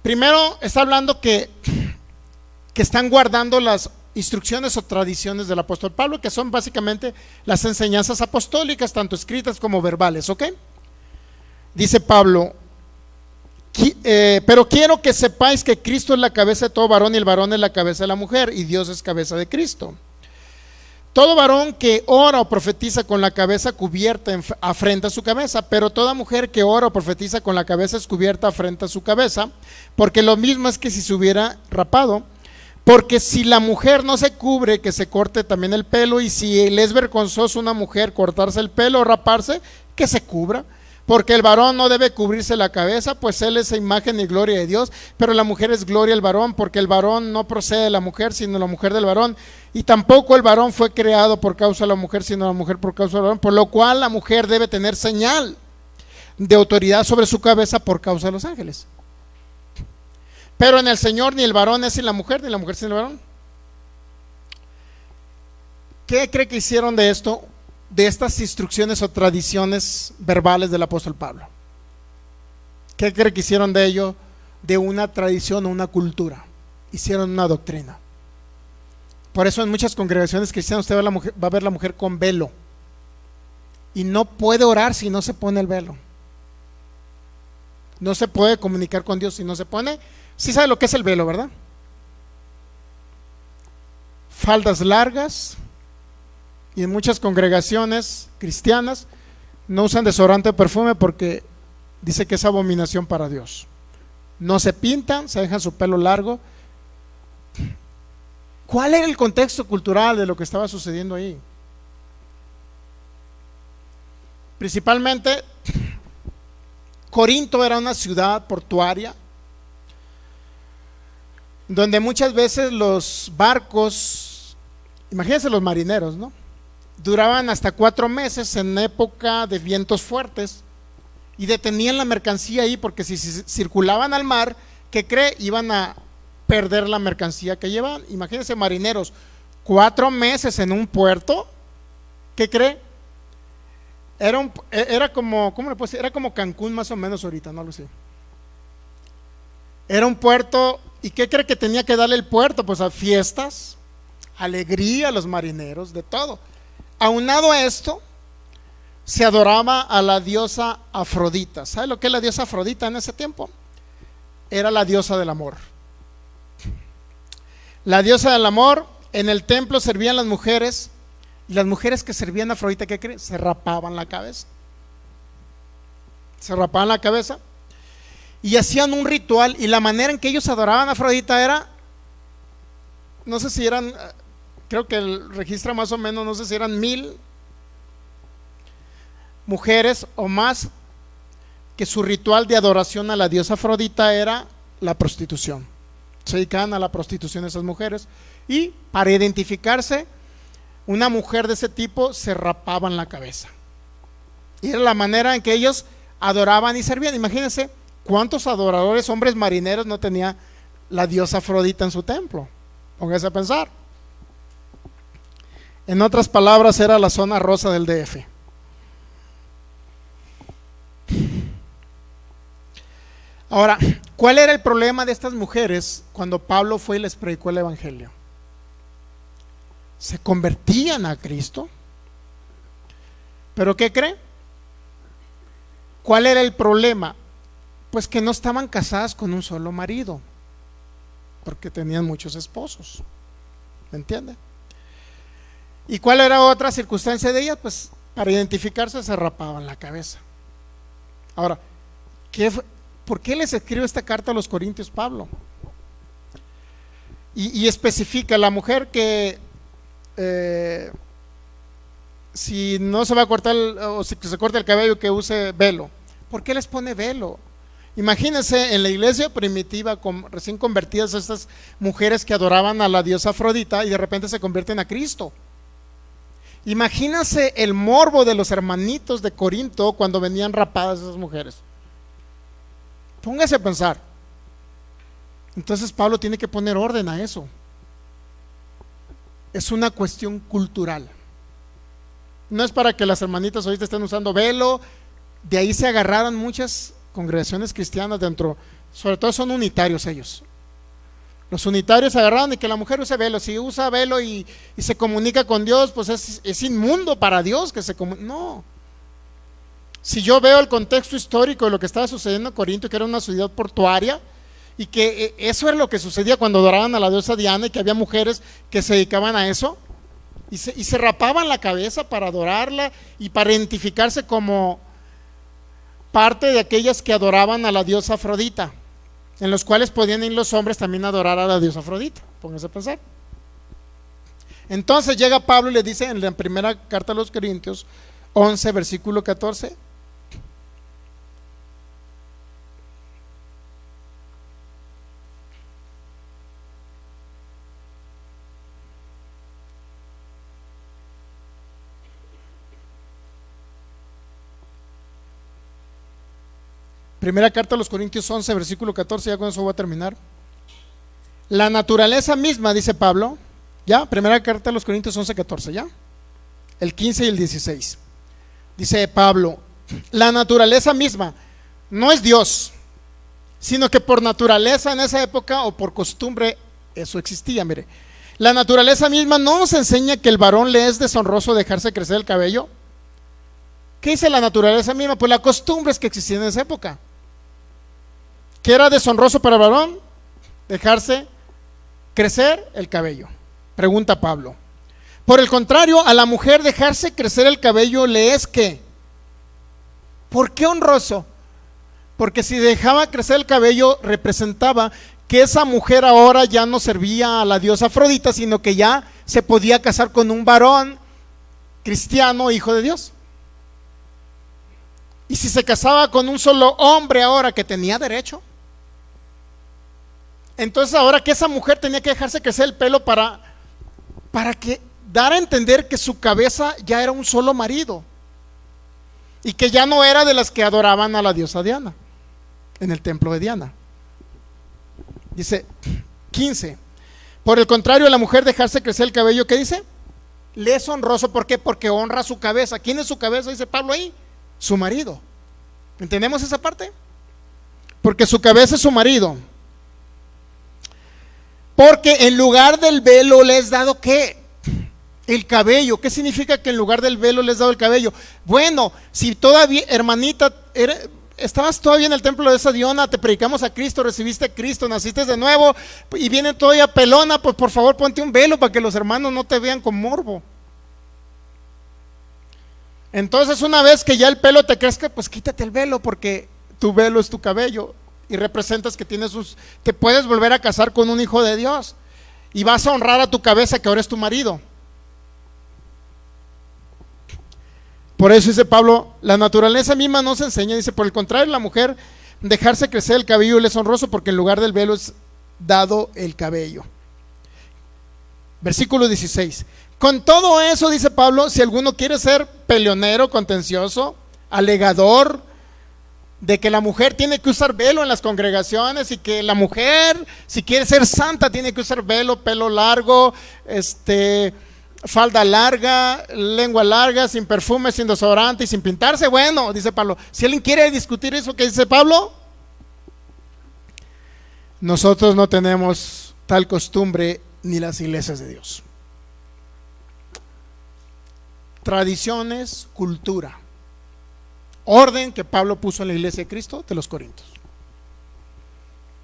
S1: Primero está hablando que están guardando las instrucciones o tradiciones del apóstol Pablo, que son básicamente las enseñanzas apostólicas, tanto escritas como verbales, ¿ok? Dice Pablo, pero quiero que sepáis que Cristo es la cabeza de todo varón y el varón es la cabeza de la mujer y Dios es cabeza de Cristo. Todo varón que ora o profetiza con la cabeza cubierta afrenta su cabeza, pero toda mujer que ora o profetiza con la cabeza descubierta afrenta su cabeza, porque lo mismo es que si se hubiera rapado. Porque si la mujer no se cubre, que se corte también el pelo, y si le es vergonzoso una mujer cortarse el pelo o raparse, que se cubra. Porque el varón no debe cubrirse la cabeza, pues él es imagen y gloria de Dios, pero la mujer es gloria del varón, porque el varón no procede de la mujer, sino la mujer del varón, y tampoco el varón fue creado por causa de la mujer, sino la mujer por causa del varón, por lo cual la mujer debe tener señal de autoridad sobre su cabeza por causa de los ángeles. Pero en el Señor ni el varón es sin la mujer, ni la mujer sin el varón. ¿Qué cree que hicieron de esto? De estas instrucciones o tradiciones verbales del apóstol Pablo. ¿Qué cree que hicieron de ello? De una tradición o una cultura. Hicieron una doctrina. Por eso en muchas congregaciones cristianas usted va a ver la mujer con velo. Y no puede orar si no se pone el velo. No se puede comunicar con Dios si no se pone. Sí sabe lo que es el velo, ¿verdad? Faldas largas. Y en muchas congregaciones cristianas no usan desodorante o perfume porque dice que es abominación para Dios. No se pintan, se dejan su pelo largo. ¿Cuál era el contexto cultural de lo que estaba sucediendo ahí? Principalmente, Corinto era una ciudad portuaria donde muchas veces los barcos, imagínense los marineros, ¿no? Duraban hasta 4 meses en época de vientos fuertes y detenían la mercancía ahí porque si circulaban al mar, ¿qué cree? Iban a perder la mercancía que llevaban. Imagínense marineros, 4 meses en un puerto, ¿qué cree? Era como, ¿cómo le puedo decir? Era como Cancún más o menos ahorita, no lo sé. Era un puerto, ¿y qué cree que tenía que darle el puerto? Pues a fiestas, alegría a los marineros, de todo. Aunado a esto, se adoraba a la diosa Afrodita. ¿Sabe lo que es la diosa Afrodita en ese tiempo? Era la diosa del amor. La diosa del amor, en el templo servían las mujeres, y las mujeres que servían a Afrodita, ¿qué creen? Se rapaban la cabeza. Se rapaban la cabeza y hacían un ritual, y la manera en que ellos adoraban a Afrodita era, no sé si eran, creo que registra más o menos, no sé si eran 1000 mujeres o más, que su ritual de adoración a la diosa Afrodita era la prostitución. Se dedicaban a la prostitución esas mujeres, y para identificarse, una mujer de ese tipo se rapaban la cabeza. Y era la manera en que ellos adoraban y servían. Imagínense cuántos adoradores, hombres marineros, no tenía la diosa Afrodita en su templo. Póngase a pensar. En otras palabras, era la zona rosa del DF. Ahora, ¿cuál era el problema de estas mujeres cuando Pablo fue y les predicó el evangelio? Se convertían a Cristo, pero ¿qué cree? ¿Cuál era el problema? Pues que no estaban casadas con un solo marido, porque tenían muchos esposos. ¿Me entiende? ¿Y cuál era otra circunstancia de ellas? Pues para identificarse se rapaban la cabeza. Ahora, ¿por qué les escribe esta carta a los Corintios Pablo? Y especifica la mujer que si no se va a cortar o si se corta el cabello, que use velo. ¿Por qué les pone velo? Imagínense en la iglesia primitiva, recién convertidas, estas mujeres que adoraban a la diosa Afrodita y de repente se convierten a Cristo. Imagínense el morbo de los hermanitos de Corinto cuando venían rapadas esas mujeres. Póngase a pensar. Entonces Pablo tiene que poner orden a eso. Es una cuestión cultural. No es para que las hermanitas ahorita estén usando velo. De ahí se agarraron muchas congregaciones cristianas dentro, sobre todo son unitarios ellos. Los unitarios agarraron de que la mujer use velo. Si usa velo y se comunica con Dios, pues es inmundo para Dios que se comunique. No. Si yo veo el contexto histórico de lo que estaba sucediendo en Corinto, que era una ciudad portuaria, y que eso era lo que sucedía cuando adoraban a la diosa Diana, y que había mujeres que se dedicaban a eso, y se rapaban la cabeza para adorarla y para identificarse como parte de aquellas que adoraban a la diosa Afrodita, en los cuales podían ir los hombres también a adorar a la diosa Afrodita. Pónganse a pensar. Entonces llega Pablo y le dice en la primera carta a los Corintios 11 versículo 14: primera carta a los Corintios 11 versículo 14, ya con eso voy a terminar. La naturaleza misma, dice Pablo, ya, primera carta a los Corintios 11, 14, ya, el 15 y el 16, dice Pablo, la naturaleza misma no es Dios, sino que por naturaleza en esa época o por costumbre eso existía. Mire, la naturaleza misma no nos enseña que el varón le es deshonroso dejarse crecer el cabello. ¿Qué dice la naturaleza misma? Pues la costumbre es que existía en esa época. ¿Qué era deshonroso para el varón? Dejarse crecer el cabello. Pregunta Pablo. Por el contrario, a la mujer dejarse crecer el cabello le es ¿qué? ¿Por qué honroso? Porque si dejaba crecer el cabello representaba que esa mujer ahora ya no servía a la diosa Afrodita, sino que ya se podía casar con un varón cristiano, hijo de Dios. Y si se casaba con un solo hombre ahora que tenía derecho, entonces ahora que esa mujer tenía que dejarse crecer el pelo para que dar a entender que su cabeza ya era un solo marido y que ya no era de las que adoraban a la diosa Diana en el templo de Diana. Dice 15: por el contrario, a la mujer dejarse crecer el cabello, ¿qué dice? Le es honroso. ¿Por qué? Porque honra su cabeza. ¿Quién es su cabeza? Dice Pablo ahí, su marido. ¿Entendemos esa parte? Porque su cabeza es su marido. Porque en lugar del velo le es dado ¿qué? El cabello. ¿Qué significa que en lugar del velo le es dado el cabello? Bueno, si todavía, hermanita, estabas todavía en el templo de esa Diana, te predicamos a Cristo, recibiste a Cristo, naciste de nuevo y viene todavía pelona, pues por favor ponte un velo para que los hermanos no te vean con morbo. Entonces una vez que ya el pelo te crezca, pues quítate el velo, porque tu velo es tu cabello y representas que te puedes volver a casar con un hijo de Dios y vas a honrar a tu cabeza, que ahora es tu marido. Por eso dice Pablo, la naturaleza misma no se enseña, dice, por el contrario, la mujer dejarse crecer el cabello le es honroso, porque en lugar del velo es dado el cabello. Versículo 16. Con todo eso, dice Pablo, si alguno quiere ser peleonero, contencioso, alegador de que la mujer tiene que usar velo en las congregaciones y que la mujer, si quiere ser santa, tiene que usar velo, pelo largo, falda larga, lengua larga, sin perfume, sin desodorante y sin pintarse, bueno, dice Pablo, si alguien quiere discutir eso, ¿qué dice Pablo? Nosotros no tenemos tal costumbre ni las iglesias de Dios. Tradiciones, cultura, orden que Pablo puso en la iglesia de Cristo de los Corintios.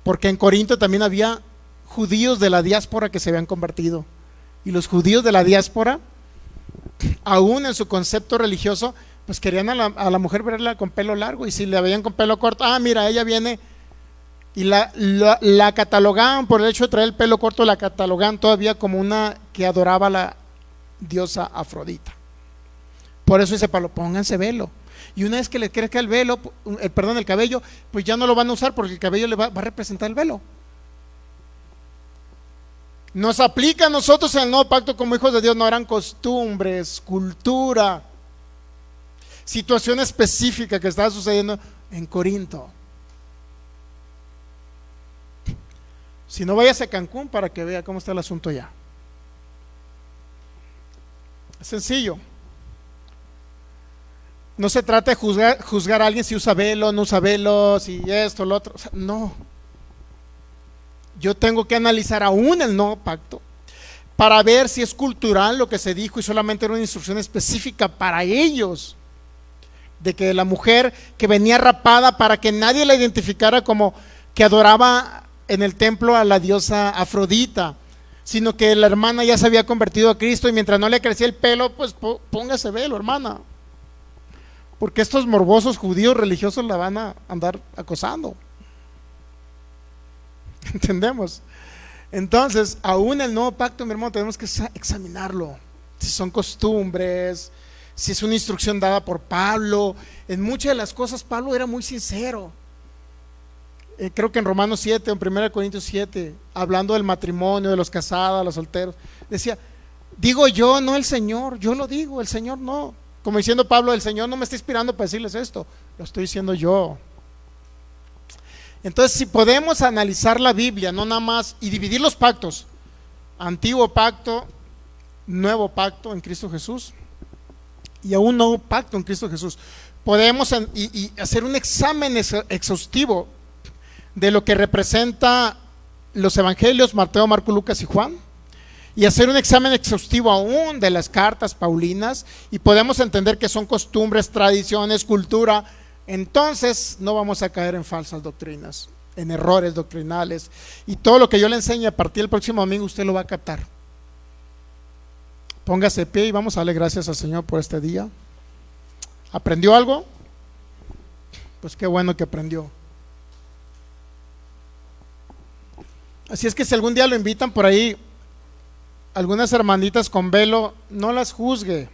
S1: Porque en Corinto también había judíos de la diáspora que se habían convertido. Y los judíos de la diáspora, aún en su concepto religioso, pues querían a la mujer verla con pelo largo. Y si la veían con pelo corto, mira, ella viene. Y la catalogaban por el hecho de traer el pelo corto, la catalogaban todavía como una que adoraba a la diosa Afrodita. Por eso dice Pablo, pónganse velo. Y una vez que le crezca el velo, el cabello, pues ya no lo van a usar porque el cabello le va a representar el velo. Nos aplica a nosotros en el nuevo pacto como hijos de Dios. No eran costumbres, cultura, situación específica que estaba sucediendo en Corinto. Si no, vayas a Cancún para que vea cómo está el asunto ya. Es sencillo. No se trata de juzgar a alguien si usa velo, no usa velo, si esto, lo otro. O sea, no. Yo tengo que analizar aún el nuevo pacto para ver si es cultural lo que se dijo y solamente era una instrucción específica para ellos, de que la mujer que venía rapada para que nadie la identificara como que adoraba en el templo a la diosa Afrodita, sino que la hermana ya se había convertido a Cristo y mientras no le crecía el pelo, pues póngase velo, hermana, porque estos morbosos judíos religiosos la van a andar acosando. ¿Entendemos? Entonces, aún el nuevo pacto, mi hermano, tenemos que examinarlo, si son costumbres, si es una instrucción dada por Pablo. En muchas de las cosas Pablo era muy sincero. Creo que en Romanos 7 o en 1 Corintios 7, hablando del matrimonio, de los casados, los solteros, decía, digo yo, no el Señor, yo lo digo, el Señor no. Como diciendo Pablo, el Señor no me está inspirando para decirles esto, lo estoy diciendo yo. Entonces, si podemos analizar la Biblia, no nada más, y dividir los pactos, antiguo pacto, nuevo pacto en Cristo Jesús, y aún nuevo pacto en Cristo Jesús, podemos y hacer un examen exhaustivo de lo que representa los evangelios, Mateo, Marcos, Lucas y Juan, y hacer un examen exhaustivo aún de las cartas paulinas, y podemos entender que son costumbres, tradiciones, cultura. Entonces no vamos a caer en falsas doctrinas, en errores doctrinales, y todo lo que yo le enseñe a partir del próximo domingo usted lo va a captar. Póngase de pie y vamos a darle gracias al Señor por este día. ¿Aprendió algo? Pues qué bueno que aprendió. Así es que si algún día lo invitan por ahí, algunas hermanitas con velo, no las juzgue.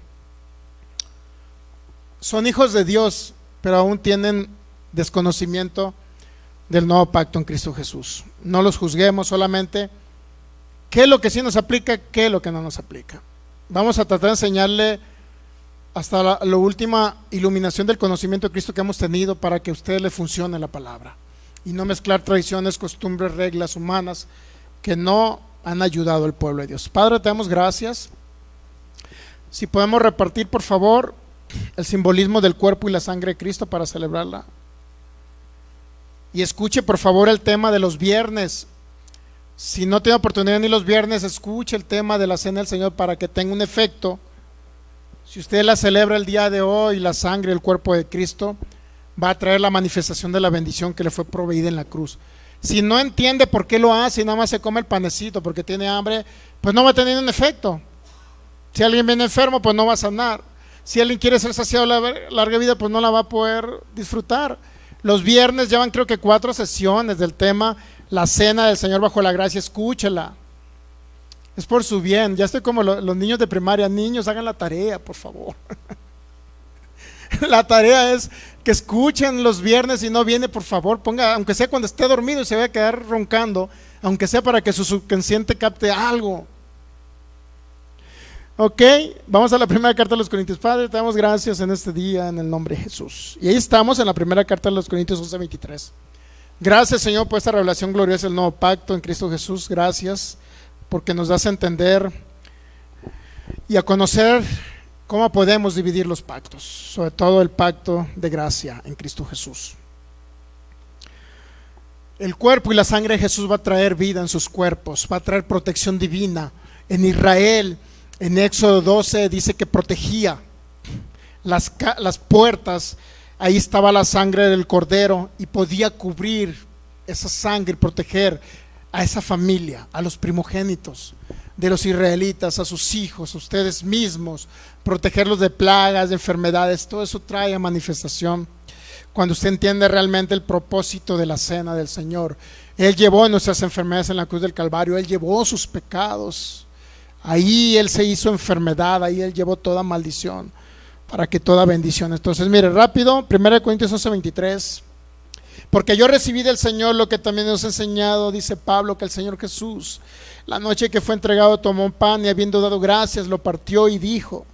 S1: Son hijos de Dios, pero aún tienen desconocimiento del nuevo pacto en Cristo Jesús. No los juzguemos, solamente qué es lo que sí nos aplica, qué es lo que no nos aplica. Vamos a tratar de enseñarle hasta la última iluminación del conocimiento de Cristo que hemos tenido para que a usted le funcione la palabra y no mezclar tradiciones, costumbres, reglas humanas que no han ayudado al pueblo de Dios. Padre, te damos gracias. Si podemos repartir, por favor, el simbolismo del cuerpo y la sangre de Cristo para celebrarla. Y escuche, por favor, el tema de los viernes. Si no tiene oportunidad ni los viernes, escuche el tema de la cena del Señor para que tenga un efecto. Si usted la celebra el día de hoy, la sangre, el cuerpo de Cristo, va a traer la manifestación de la bendición que le fue proveída en la cruz. Si no entiende por qué lo hace y nada más se come el panecito porque tiene hambre, pues no va a tener un efecto. Si alguien viene enfermo, pues no va a sanar. Si alguien quiere ser saciado de larga vida, pues no la va a poder disfrutar. Los viernes llevan creo que 4 sesiones del tema la cena del Señor bajo la gracia. Escúchela, es por su bien. Ya estoy como los niños de primaria. Niños, hagan la tarea, por favor. La tarea es que escuchen los viernes. Si no viene, por favor, ponga, aunque sea cuando esté dormido y se vaya a quedar roncando, aunque sea para que su subconsciente capte algo. Ok, vamos a la primera carta de los Corintios. Padre, te damos gracias en este día en el nombre de Jesús. Y ahí estamos en la primera carta de los Corintios 11:23. Gracias, Señor, por esta revelación gloriosa del nuevo pacto en Cristo Jesús. Gracias porque nos das a entender y a conocer cómo podemos dividir los pactos, sobre todo el pacto de gracia en Cristo Jesús. El cuerpo y la sangre de Jesús va a traer vida en sus cuerpos, va a traer protección divina. En Israel, en Éxodo 12 dice que protegía las puertas. Ahí estaba la sangre del cordero y podía cubrir esa sangre, proteger a esa familia, a los primogénitos de los israelitas, a sus hijos, a ustedes mismos, protegerlos de plagas, de enfermedades. Todo eso trae a manifestación cuando usted entiende realmente el propósito de la cena del Señor. Él llevó nuestras enfermedades en la cruz del Calvario, Él llevó sus pecados, ahí Él se hizo enfermedad, ahí Él llevó toda maldición para que toda bendición. Entonces, mire, rápido, 1 Corintios 11:23. Porque yo recibí del Señor lo que también nos ha enseñado, dice Pablo, que el Señor Jesús, la noche que fue entregado, tomó un pan y habiendo dado gracias, lo partió y dijo: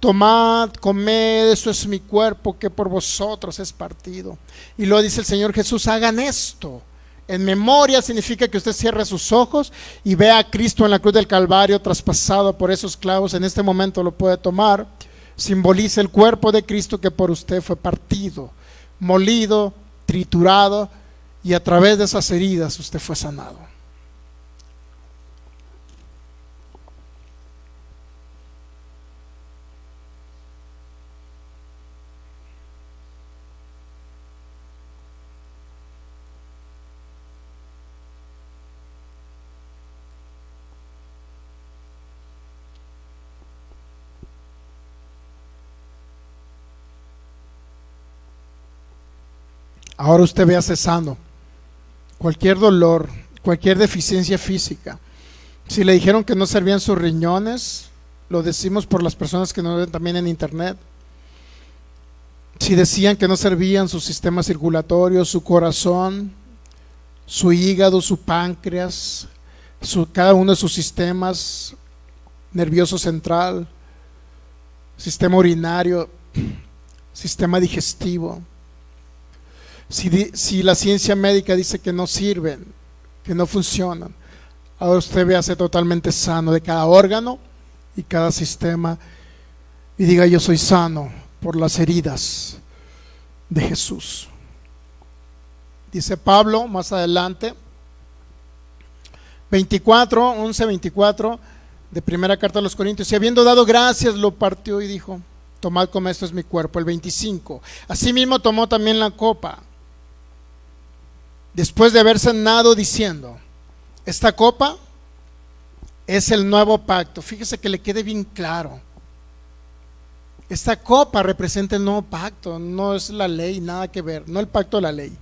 S1: tomad, comed, esto es mi cuerpo que por vosotros es partido. Y luego dice el Señor Jesús: hagan esto en memoria. Significa que usted cierre sus ojos y vea a Cristo en la cruz del Calvario, traspasado por esos clavos. En este momento lo puede tomar. Simboliza el cuerpo de Cristo que por usted fue partido, molido, triturado, y a través de esas heridas usted fue sanado. Ahora usted véase sano. Cualquier dolor, cualquier deficiencia física. Si le dijeron que no servían sus riñones, lo decimos por las personas que nos ven también en internet. Si decían que no servían su sistema circulatorio, su corazón, su hígado, su páncreas, cada uno de sus sistemas, nervioso central, sistema urinario, sistema digestivo. Si la ciencia médica dice que no sirven, que no funcionan, ahora usted véase totalmente sano de cada órgano y cada sistema y diga: yo soy sano por las heridas de Jesús. Dice Pablo más adelante, 11:24 de primera carta a los Corintios: y habiendo dado gracias, lo partió y dijo: tomad, comed, esto es mi cuerpo. El 25: asimismo tomó también la copa después de haber cenado, diciendo: esta copa es el nuevo pacto. Fíjese que le quede bien claro. Esta copa representa el nuevo pacto, no es la ley, nada que ver, no el pacto de la ley.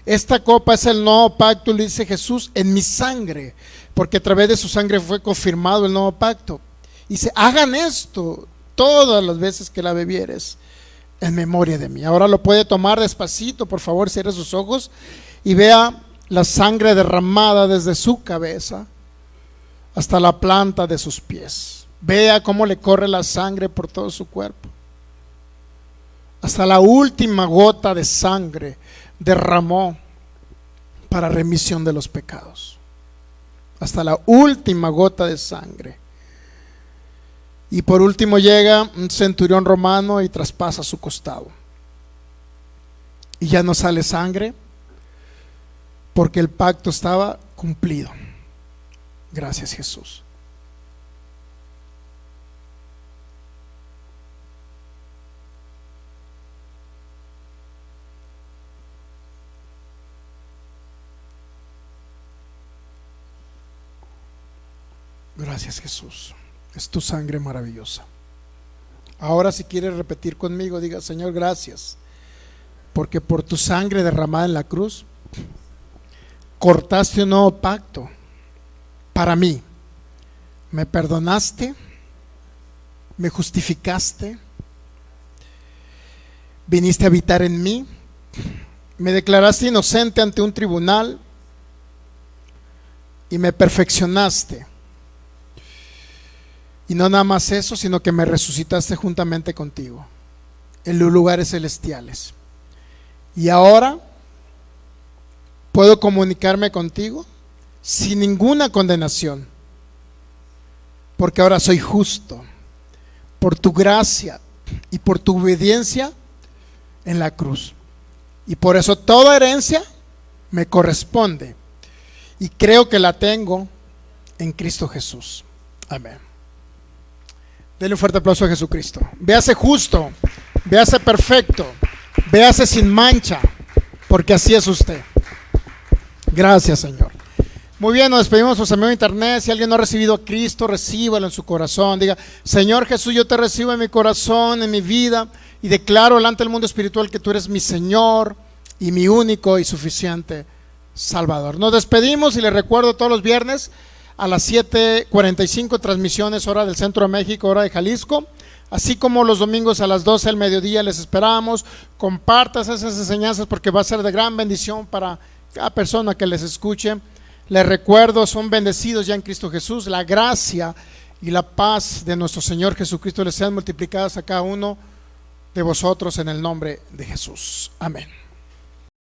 S1: Esta copa es el nuevo pacto, le dice Jesús, en mi sangre, porque a través de su sangre fue confirmado el nuevo pacto. Y dice: hagan esto todas las veces que la bebieres en memoria de mí. Ahora lo puede tomar despacito, por favor, cierre sus ojos y vea la sangre derramada desde su cabeza hasta la planta de sus pies. Vea cómo le corre la sangre por todo su cuerpo. Hasta la última gota de sangre derramó para remisión de los pecados. Hasta la última gota de sangre. Y por último llega un centurión romano y traspasa su costado. Y ya no sale sangre, porque el pacto estaba cumplido. Gracias, Jesús. Gracias, Jesús. Es tu sangre maravillosa. Ahora, si quieres repetir conmigo, diga: Señor, gracias, porque por tu sangre derramada en la cruz cortaste un nuevo pacto para mí. Me perdonaste, me justificaste, viniste a habitar en mí, me declaraste inocente ante un tribunal y me perfeccionaste. Y no nada más eso, sino que me resucitaste juntamente contigo en los lugares celestiales. Y ahora puedo comunicarme contigo sin ninguna condenación, porque ahora soy justo por tu gracia y por tu obediencia en la cruz. Y por eso toda herencia me corresponde y creo que la tengo en Cristo Jesús. Amén. Denle un fuerte aplauso a Jesucristo. Véase justo, véase perfecto, véase sin mancha, porque así es usted. Gracias, Señor. Muy bien, nos despedimos de sus amigos de internet. Si alguien no ha recibido a Cristo, recíbalo en su corazón. Diga: Señor Jesús, yo te recibo en mi corazón, en mi vida, y declaro delante del mundo espiritual que tú eres mi Señor y mi único y suficiente Salvador. Nos despedimos y les recuerdo todos los viernes a las 7:45 transmisiones, hora del centro de México, hora de Jalisco. Así como los domingos a las 12 del mediodía les esperamos. Compartas esas enseñanzas porque va a ser de gran bendición para cada persona que les escuche. Les recuerdo, son bendecidos ya en Cristo Jesús. La gracia y la paz de nuestro Señor Jesucristo les sean multiplicadas a cada uno de vosotros en el nombre de Jesús. Amén.